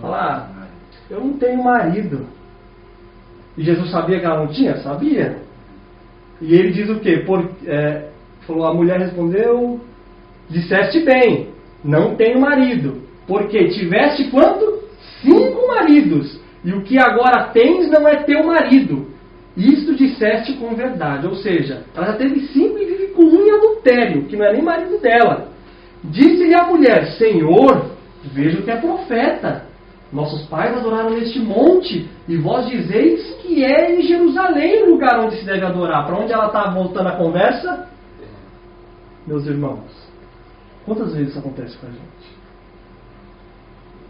Fala, eu não tenho marido. E Jesus sabia que ela não tinha? Sabia. E ele diz o quê? Falou, a mulher respondeu, disseste bem, não tenho marido. Porque tiveste quanto? 5 maridos. E o que agora tens não é teu marido. Isto disseste com verdade. Ou seja, ela já teve 5 e vive com um em adultério, que não é nem marido dela. Disse-lhe a mulher: Senhor, vejo que é profeta. Nossos pais adoraram neste monte, e vós dizeis que é em Jerusalém o lugar onde se deve adorar. Para onde ela está voltando a conversa? Meus irmãos, quantas vezes isso acontece com a gente?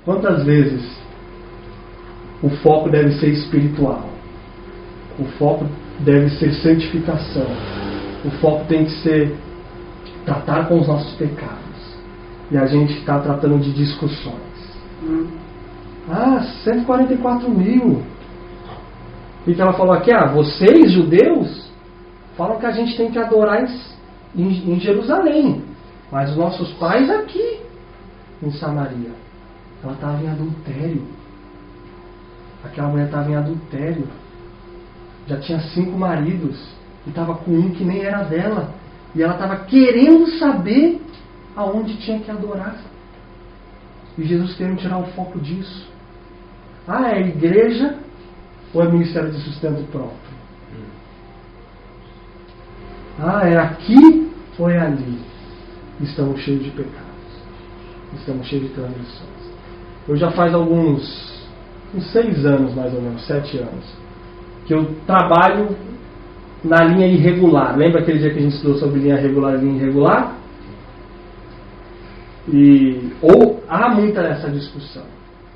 Quantas vezes o foco deve ser espiritual? O foco deve ser santificação. O foco tem que ser tratar com os nossos pecados. E a gente está tratando de discussões. 144 mil. O que ela falou aqui? Vocês, judeus, falam que a gente tem que adorar em Jerusalém. Mas os nossos pais aqui, em Samaria. Ela estava em adultério. Aquela mulher estava em adultério. Já tinha 5 maridos. E estava com um que nem era dela. E ela estava querendo saber aonde tinha que adorar. E Jesus querendo tirar o foco disso. É igreja ou é ministério de sustento próprio? É aqui ou é ali? Estamos cheios de pecados. Estamos cheios de transgressões. Eu já faz uns 6 anos, mais ou menos, 7 anos, que eu trabalho na linha irregular. Lembra aquele dia que a gente estudou sobre linha regular e linha irregular? Há muita essa discussão.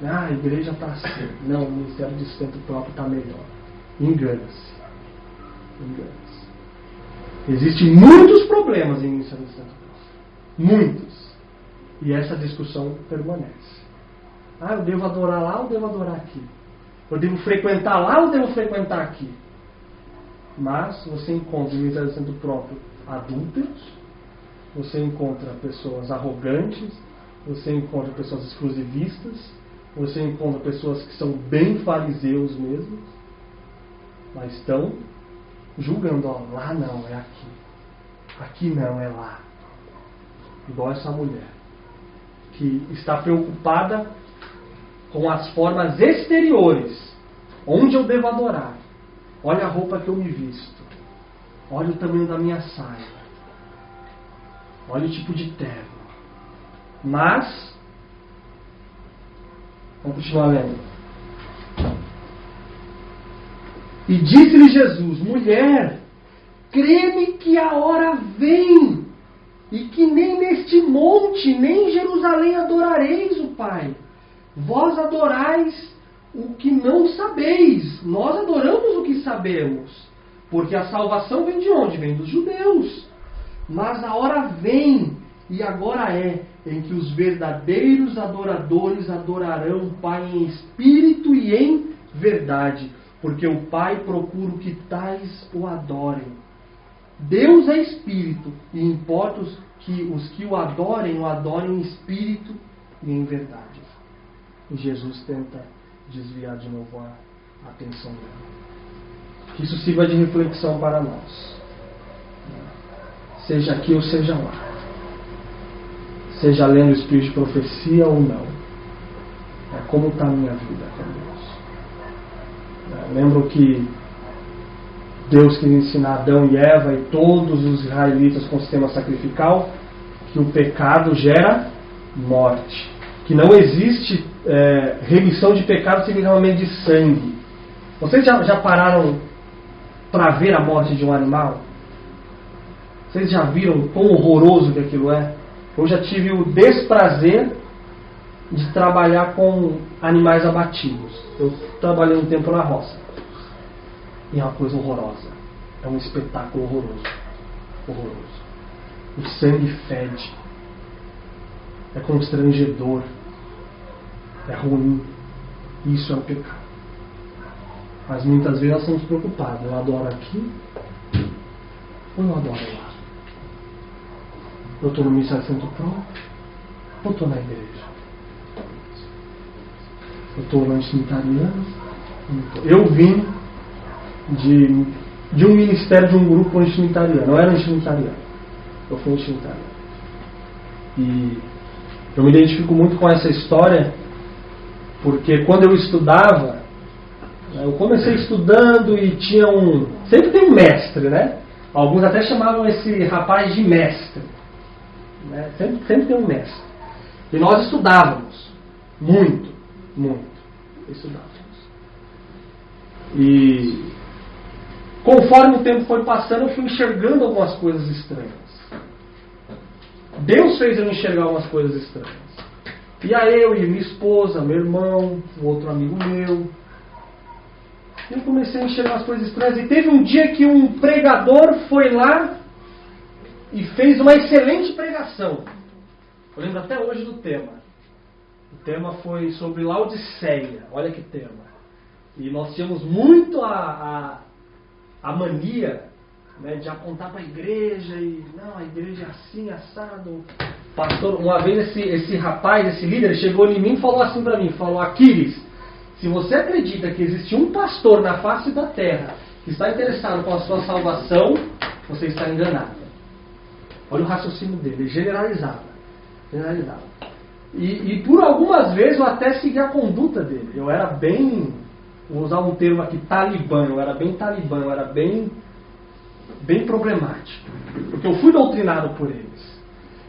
A igreja está assim. Não, o ministério de sustento próprio está melhor. Engana-se. Existem muitos problemas em ministério de sustento próprio. Muitos. E essa discussão permanece. Eu devo adorar lá ou devo adorar aqui? Eu devo frequentar lá ou devo frequentar aqui? Mas você encontra, no Ministério Santo próprio, adúlteros, você encontra pessoas arrogantes, você encontra pessoas exclusivistas, você encontra pessoas que são bem fariseus mesmo, mas estão julgando, lá não, é aqui. Aqui não, é lá. Igual essa mulher, que está preocupada com as formas exteriores, onde eu devo adorar. Olha a roupa que eu me visto, olha o tamanho da minha saia, olha o tipo de terno. Mas, vamos continuar lendo. E disse-lhe Jesus: mulher, crê-me que a hora vem, e que nem neste monte, nem em Jerusalém adorareis o Pai. Vós adorais o que não sabeis. Nós adoramos o que sabemos. Porque a salvação vem de onde? Vem dos judeus. Mas a hora vem, e agora é, em que os verdadeiros adoradores adorarão o Pai em espírito e em verdade. Porque o Pai procura que tais o adorem. Deus é espírito, e importa que os que o adorem em espírito e em verdade. E Jesus tenta desviar de novo a atenção dela. Que isso sirva de reflexão para nós. Seja aqui ou seja lá. Seja lendo o espírito de profecia ou não. Como está a minha vida com Deus. Lembro que Deus quis ensinar Adão e Eva e todos os israelitas com o sistema sacrificial que o pecado gera morte. Que não existe remissão de pecado sem derramamento de sangue. Vocês já pararam para ver a morte de um animal? Vocês já viram quão horroroso que aquilo é? Eu já tive o desprazer de trabalhar com animais abatidos. Eu trabalhei um tempo na roça. E é uma coisa horrorosa. É um espetáculo horroroso. Horroroso. O sangue fede. É constrangedor. É ruim. Isso é o pecado. Mas muitas vezes nós estamos preocupados. Eu adoro aqui ou eu adoro lá? Eu estou no Ministério Santo próprio ou estou na igreja? Eu estou no antinitariano? Eu vim de um ministério, de um grupo antinitariano. Eu era antinitariano. Eu fui antinitariano. E eu me identifico muito com essa história, porque quando eu estudava, eu comecei estudando e tinha sempre tem um mestre, né? Alguns até chamavam esse rapaz de mestre. Né? Sempre tem um mestre. E nós estudávamos. Muito. Estudávamos. E conforme o tempo foi passando, eu fui enxergando algumas coisas estranhas. Deus fez eu enxergar algumas coisas estranhas. E aí eu e minha esposa, meu irmão, um outro amigo meu, eu comecei a enxergar umas coisas estranhas. E teve um dia que um pregador foi lá e fez uma excelente pregação. Eu lembro até hoje do tema. O tema foi sobre Laodiceia. Olha que tema. E nós tínhamos muito a mania, né, de apontar para a igreja e não, a igreja é assim, assado. Pastor, uma vez esse rapaz, esse líder, chegou em mim e falou assim para mim, falou: Aquiles, se você acredita que existe um pastor na face da terra que está interessado com a sua salvação, você está enganado. Olha o raciocínio dele, generalizava. E por algumas vezes eu até segui a conduta dele. Eu era bem, vou usar um termo aqui, talibã. Eu era bem problemático. Porque eu fui doutrinado por eles.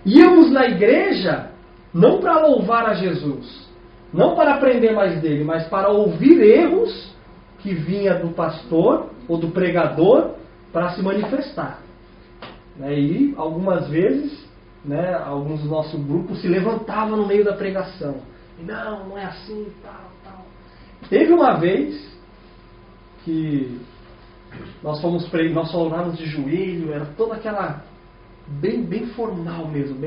Íamos na igreja não para louvar a Jesus, não para aprender mais dele, mas para ouvir erros que vinha do pastor ou do pregador para se manifestar. E algumas vezes, alguns do nosso grupo se levantavam no meio da pregação. E não é assim, tal. Teve uma vez que nós falávamos de joelho, era toda aquela bem formal mesmo,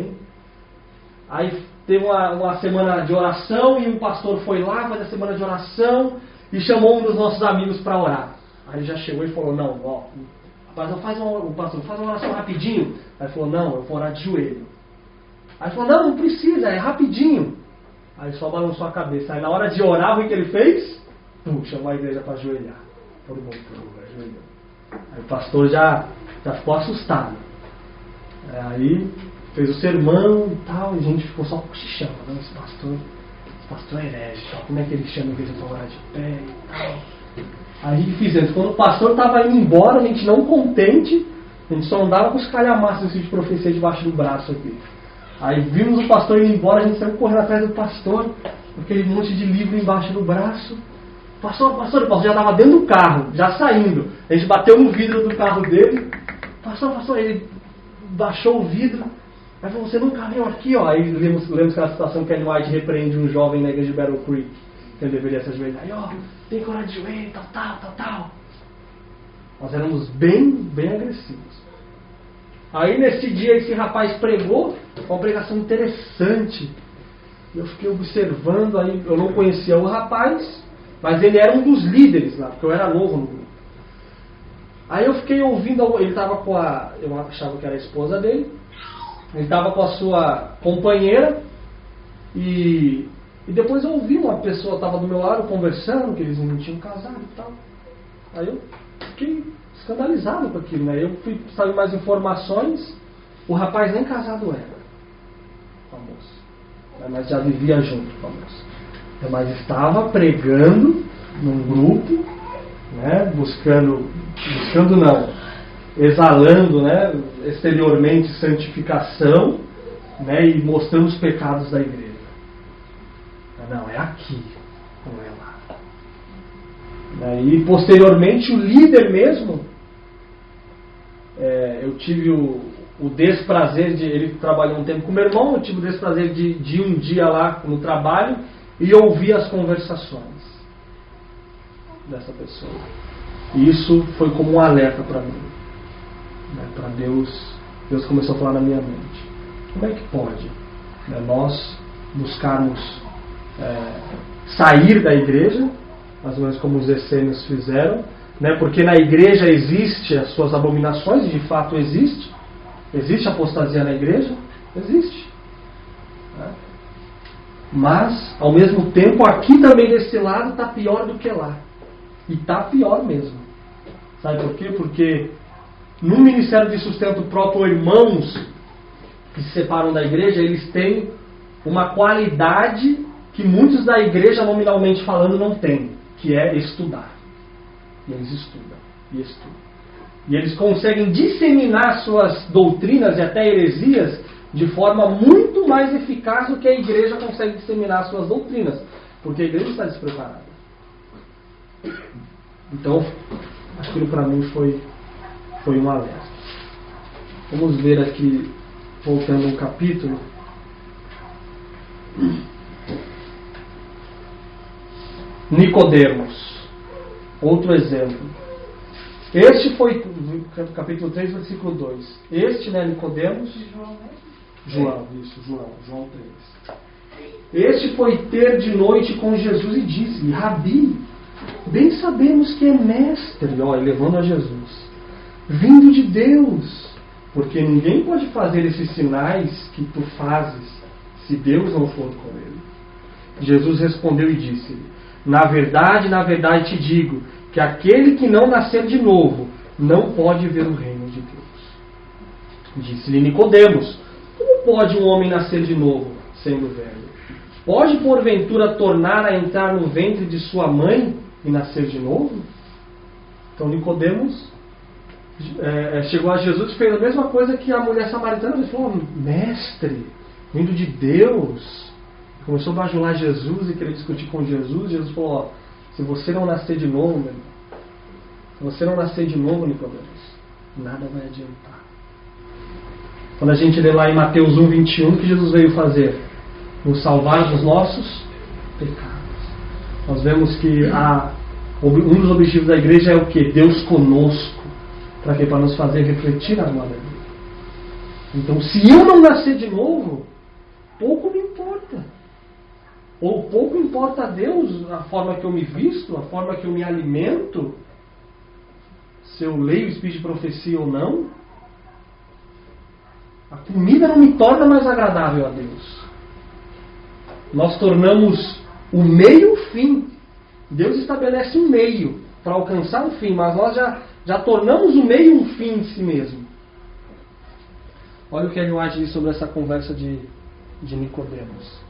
Aí teve uma semana de oração e o pastor foi lá, faz a semana de oração e chamou um dos nossos amigos para orar. Aí ele já chegou e falou, não, ó, pastor, faz uma oração rapidinho. Aí ele falou, não, eu vou orar de joelho. Aí ele falou, não precisa, é rapidinho. Aí só balançou a cabeça. Aí na hora de orar, o que ele fez? Chamou a igreja para ajoelhar. Todo mundo ajoelhou. Aí o pastor já ficou assustado. Aí fez o sermão e tal, e a gente ficou só cochichando. Esse pastor é herege, como é que ele chama a igreja para orar de pé e tal. Aí o que fizemos? Quando o pastor estava indo embora, a gente não contente, a gente só andava com os calhamaços de profecia debaixo do braço aqui. Aí vimos o pastor indo embora, a gente saiu correndo atrás do pastor, com aquele monte de livro embaixo do braço. Pastor, já estava dentro do carro, já saindo. A gente bateu no vidro do carro dele. Pastor, ele baixou o vidro. Aí falou, você nunca veio aqui, ó. Aí lemos aquela situação que Ellen White repreende um jovem na igreja de Battle Creek, que ele deveria se ajoelhar. Aí, ó, tem que orar de joelho, tal. Nós éramos bem agressivos. Aí nesse dia esse rapaz pregou, uma pregação interessante. Eu fiquei observando, aí eu não conhecia o rapaz, mas ele era um dos líderes lá, porque eu era novo no grupo. Aí eu fiquei ouvindo, ele estava com eu achava que era a esposa dele, ele estava com a sua companheira, e depois eu ouvi uma pessoa, estava do meu lado conversando, que eles não tinham casado e tal. Aí eu fiquei escandalizado com aquilo, né? Eu fui saber mais informações, o rapaz nem casado era com a moça, mas já vivia junto com a moça. Mas estava pregando num grupo, né? Exalando, né? Exteriormente santificação, né? E mostrando os pecados da igreja. Não, é aqui, não é lá. E posteriormente o líder mesmo, eu tive o desprazer de, ele trabalhou um tempo com meu irmão, eu tive o desprazer de ir um dia lá no trabalho e ouvir as conversações dessa pessoa. E isso foi como um alerta para mim, né? Para Deus começou a falar na minha mente. Como é que pode, né, nós buscarmos sair da igreja, mais ou menos como os essênios fizeram, né? Porque na igreja existe as suas abominações, e de fato existe apostasia na igreja, existe, né? Mas ao mesmo tempo aqui também desse lado está pior do que lá, e está pior mesmo. Sabe por quê? Porque no ministério de sustento próprio, irmãos que se separam da igreja, eles têm uma qualidade que muitos da igreja, nominalmente falando, não têm, que é estudar. E eles estudam, e estudam. E eles conseguem disseminar suas doutrinas e até heresias de forma muito mais eficaz do que a igreja consegue disseminar suas doutrinas, porque a igreja está despreparada. Então, aquilo para mim foi um alerta. Vamos ver aqui, voltando um capítulo. Nicodemos, outro exemplo. Este foi, capítulo 3, versículo 2. Este, né, Nicodemos, João 3. Este foi ter de noite com Jesus e disse-lhe, Rabi, bem sabemos que é mestre, levando a Jesus, vindo de Deus, porque ninguém pode fazer esses sinais que tu fazes, se Deus não for com ele. Jesus respondeu e disse-lhe, na verdade te digo, que aquele que não nascer de novo, não pode ver o reino de Deus. Disse-lhe Nicodemos, como pode um homem nascer de novo, sendo velho? Pode porventura tornar a entrar no ventre de sua mãe e nascer de novo? Então Nicodemos chegou a Jesus e fez a mesma coisa que a mulher samaritana. Ele falou, mestre, vindo de Deus. Começou a bajular Jesus e querer discutir com Jesus. Jesus falou, se você não nascer de novo, meu irmão, se você não nascer de novo, Nicodemos, nada vai adiantar. Quando a gente lê lá em Mateus 1:21, o que Jesus veio fazer? Nos salvar dos nossos pecados. Nós vemos que um dos objetivos da igreja é o quê? Deus conosco. Para quê? Para nos fazer refletir a glória dele. Então, se eu não nascer de novo, pouco me importa. Ou pouco importa a Deus a forma que eu me visto, a forma que eu me alimento, se eu leio o espírito de profecia ou não? A comida não me torna mais agradável a Deus. Nós tornamos o meio o fim. Deus estabelece um meio para alcançar o fim, mas nós já tornamos o meio um fim em si mesmo. Olha o que Ellen White diz sobre essa conversa de Nicodemos.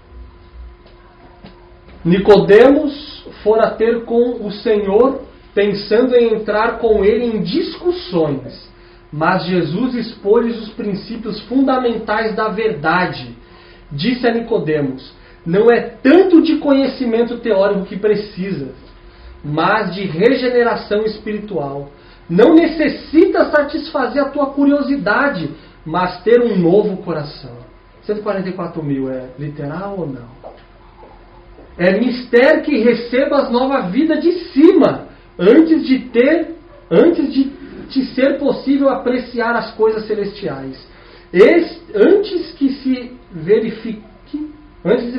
Nicodemos fora ter com o Senhor, pensando em entrar com ele em discussões, mas Jesus expôs os princípios fundamentais da verdade. Disse a Nicodemos: não é tanto de conhecimento teórico que precisas, mas de regeneração espiritual. Não necessita satisfazer a tua curiosidade, mas ter um novo coração. 144 mil é literal ou não? É mister que recebas nova vida de cima, antes de te ser possível apreciar as coisas celestiais. Antes se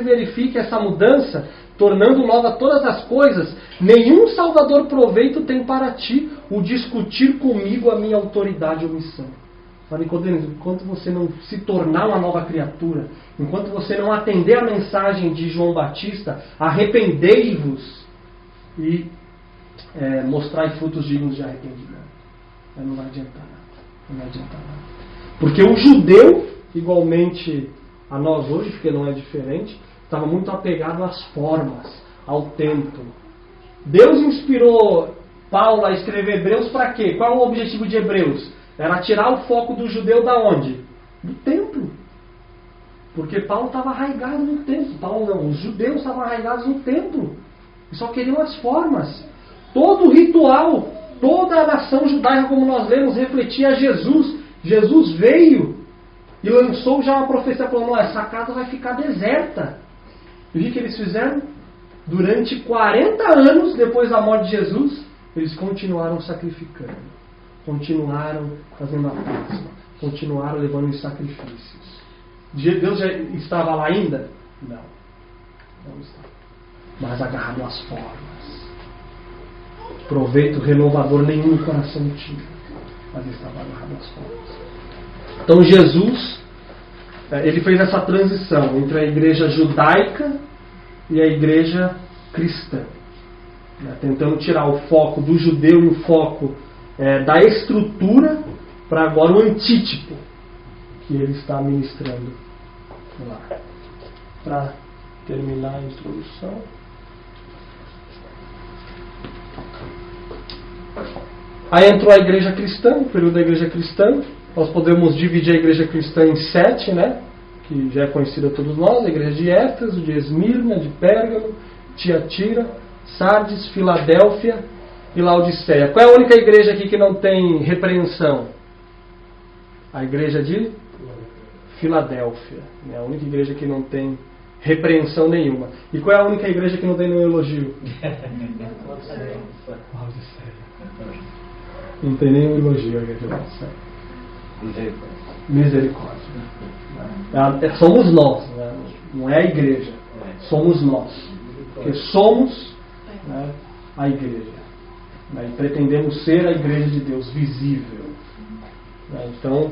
verifique essa mudança, tornando nova todas as coisas, nenhum salvador proveito tem para ti o discutir comigo a minha autoridade ou missão. Mas, Nicodemos, enquanto você não se tornar uma nova criatura, enquanto você não atender a mensagem de João Batista, arrependei-vos e mostrai frutos dignos de arrependimento. Não vai adiantar nada. Não vai adiantar nada. Porque o judeu, igualmente a nós hoje, porque não é diferente, estava muito apegado às formas, ao templo. Deus inspirou Paulo a escrever Hebreus para quê? Qual é o objetivo de Hebreus? Era tirar o foco do judeu da onde? Do templo. Porque Paulo estava arraigado no templo. Paulo não, os judeus estavam arraigados no templo. E só queriam as formas. Todo o ritual, toda a nação judaica, como nós lemos, refletia Jesus. Jesus veio e lançou já uma profecia falando: essa casa vai ficar deserta. E o que eles fizeram? Durante 40 anos depois da morte de Jesus, eles continuaram sacrificando. Continuaram fazendo a Páscoa. Continuaram levando os sacrifícios. Deus já estava lá ainda? Não. Não estava. Mas agarrado às formas. Proveito renovador nenhum no coração tinha. Mas estava agarrado às formas. Então Jesus, ele fez essa transição entre a igreja judaica e a igreja cristã. Tentando tirar o foco do judeu e o foco da estrutura para agora o antítipo que ele está ministrando lá. Para terminar a introdução. Aí entrou a igreja cristã, o período da igreja cristã. Nós podemos dividir a igreja cristã em 7, né? Que já é conhecida a todos nós: a igreja de Éfeso, de Esmirna, de Pérgamo, Tiatira, Sardes, Filadélfia e Laodiceia. Qual é a única igreja aqui que não tem repreensão? A igreja de Filadélfia. É a única igreja que não tem repreensão nenhuma. E qual é a única igreja que não tem nenhum elogio? Laodiceia. Não tem nenhum elogio a igreja de Laodiceia. Misericórdia. Somos nós, né? Não é a igreja. Somos nós. Porque somos, né, a igreja. E pretendemos ser a igreja de Deus visível. Então,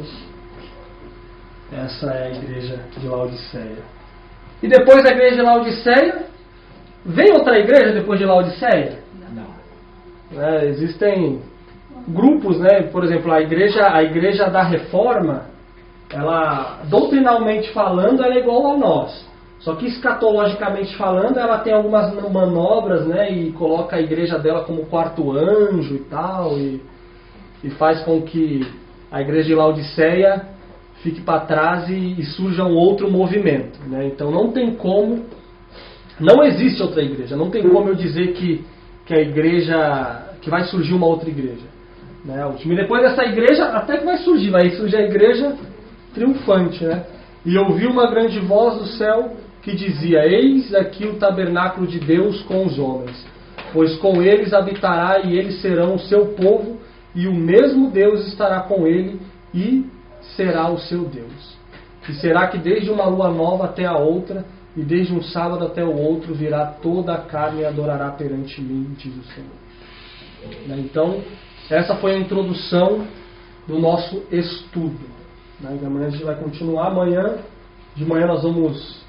essa é a igreja de Laodiceia. E depois da igreja de Laodiceia, vem outra igreja depois de Laodiceia? Não. Existem grupos, né? Por exemplo, a igreja da Reforma, ela, doutrinalmente falando, ela é igual a nós. Só que escatologicamente falando, ela tem algumas manobras, né? E coloca a igreja dela como quarto anjo e tal, e faz com que a igreja de Laodiceia fique para trás e surja um outro movimento, né? Então não tem como, não existe outra igreja, não tem como eu dizer que a igreja, que vai surgir uma outra igreja, né? E depois dessa igreja, até que vai surgir a igreja triunfante, né? E ouvi uma grande voz do céu que dizia: eis aqui o tabernáculo de Deus com os homens, pois com eles habitará e eles serão o seu povo, e o mesmo Deus estará com ele e será o seu Deus. E será que desde uma lua nova até a outra e desde um sábado até o outro virá toda a carne e adorará perante mim, diz o Senhor. Então, essa foi a introdução do nosso estudo. Amanhã a gente vai continuar. De manhã nós vamos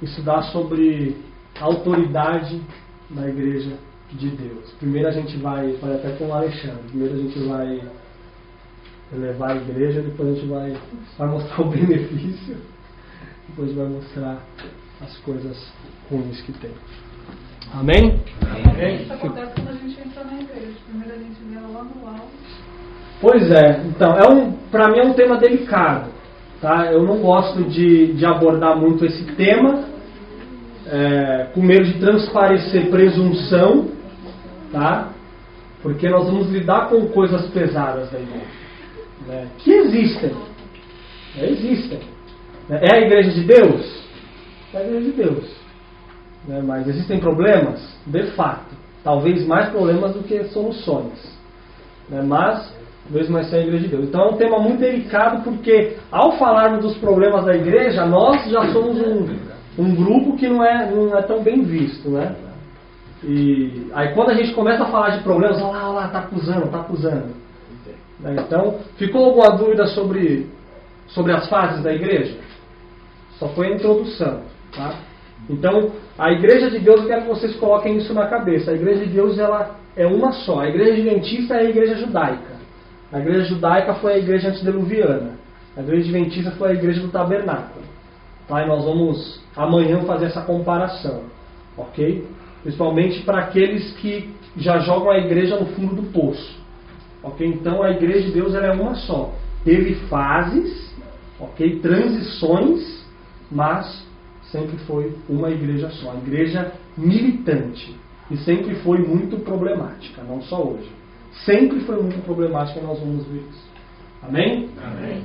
estudar sobre a autoridade da Igreja de Deus. Primeiro a gente vai até com o Alexandre. Primeiro a gente vai elevar a igreja, depois a gente vai mostrar o benefício, depois a gente vai mostrar as coisas ruins que tem. Amém? Amém. Isso acontece quando a gente entra na igreja. Primeiro a gente vê ela lá no alto. Pois é, então, para mim é um tema delicado. Tá? Eu não gosto de abordar muito esse tema, com medo de transparecer presunção, tá? Porque nós vamos lidar com coisas pesadas da igreja, que existem. Existem. É a igreja de Deus? É a igreja de Deus. Mas existem problemas? De fato. Talvez mais problemas do que soluções. Mas mesmo assim é a igreja de Deus. Então é um tema muito delicado, porque ao falarmos dos problemas da igreja, nós já somos um grupo que não é tão bem visto, né? E aí quando a gente começa a falar de problemas, olha lá, tá acusando. Então, ficou alguma dúvida sobre as fases da igreja? Só foi a introdução, tá? Então, a igreja de Deus, eu quero que vocês coloquem isso na cabeça. A igreja de Deus, ela é uma só. A igreja adventista é a igreja judaica. A igreja judaica foi a igreja antediluviana. A igreja adventista foi a igreja do tabernáculo. Tá? E nós vamos amanhã fazer essa comparação. Ok? Principalmente para aqueles que já jogam a igreja no fundo do poço. Ok? Então a igreja de Deus ela é uma só. Teve fases, ok? Transições, mas sempre foi uma igreja só. A igreja militante. E sempre foi muito problemática, não só hoje. Sempre foi muito problemática, nós vamos ver isso. Amém? Amém.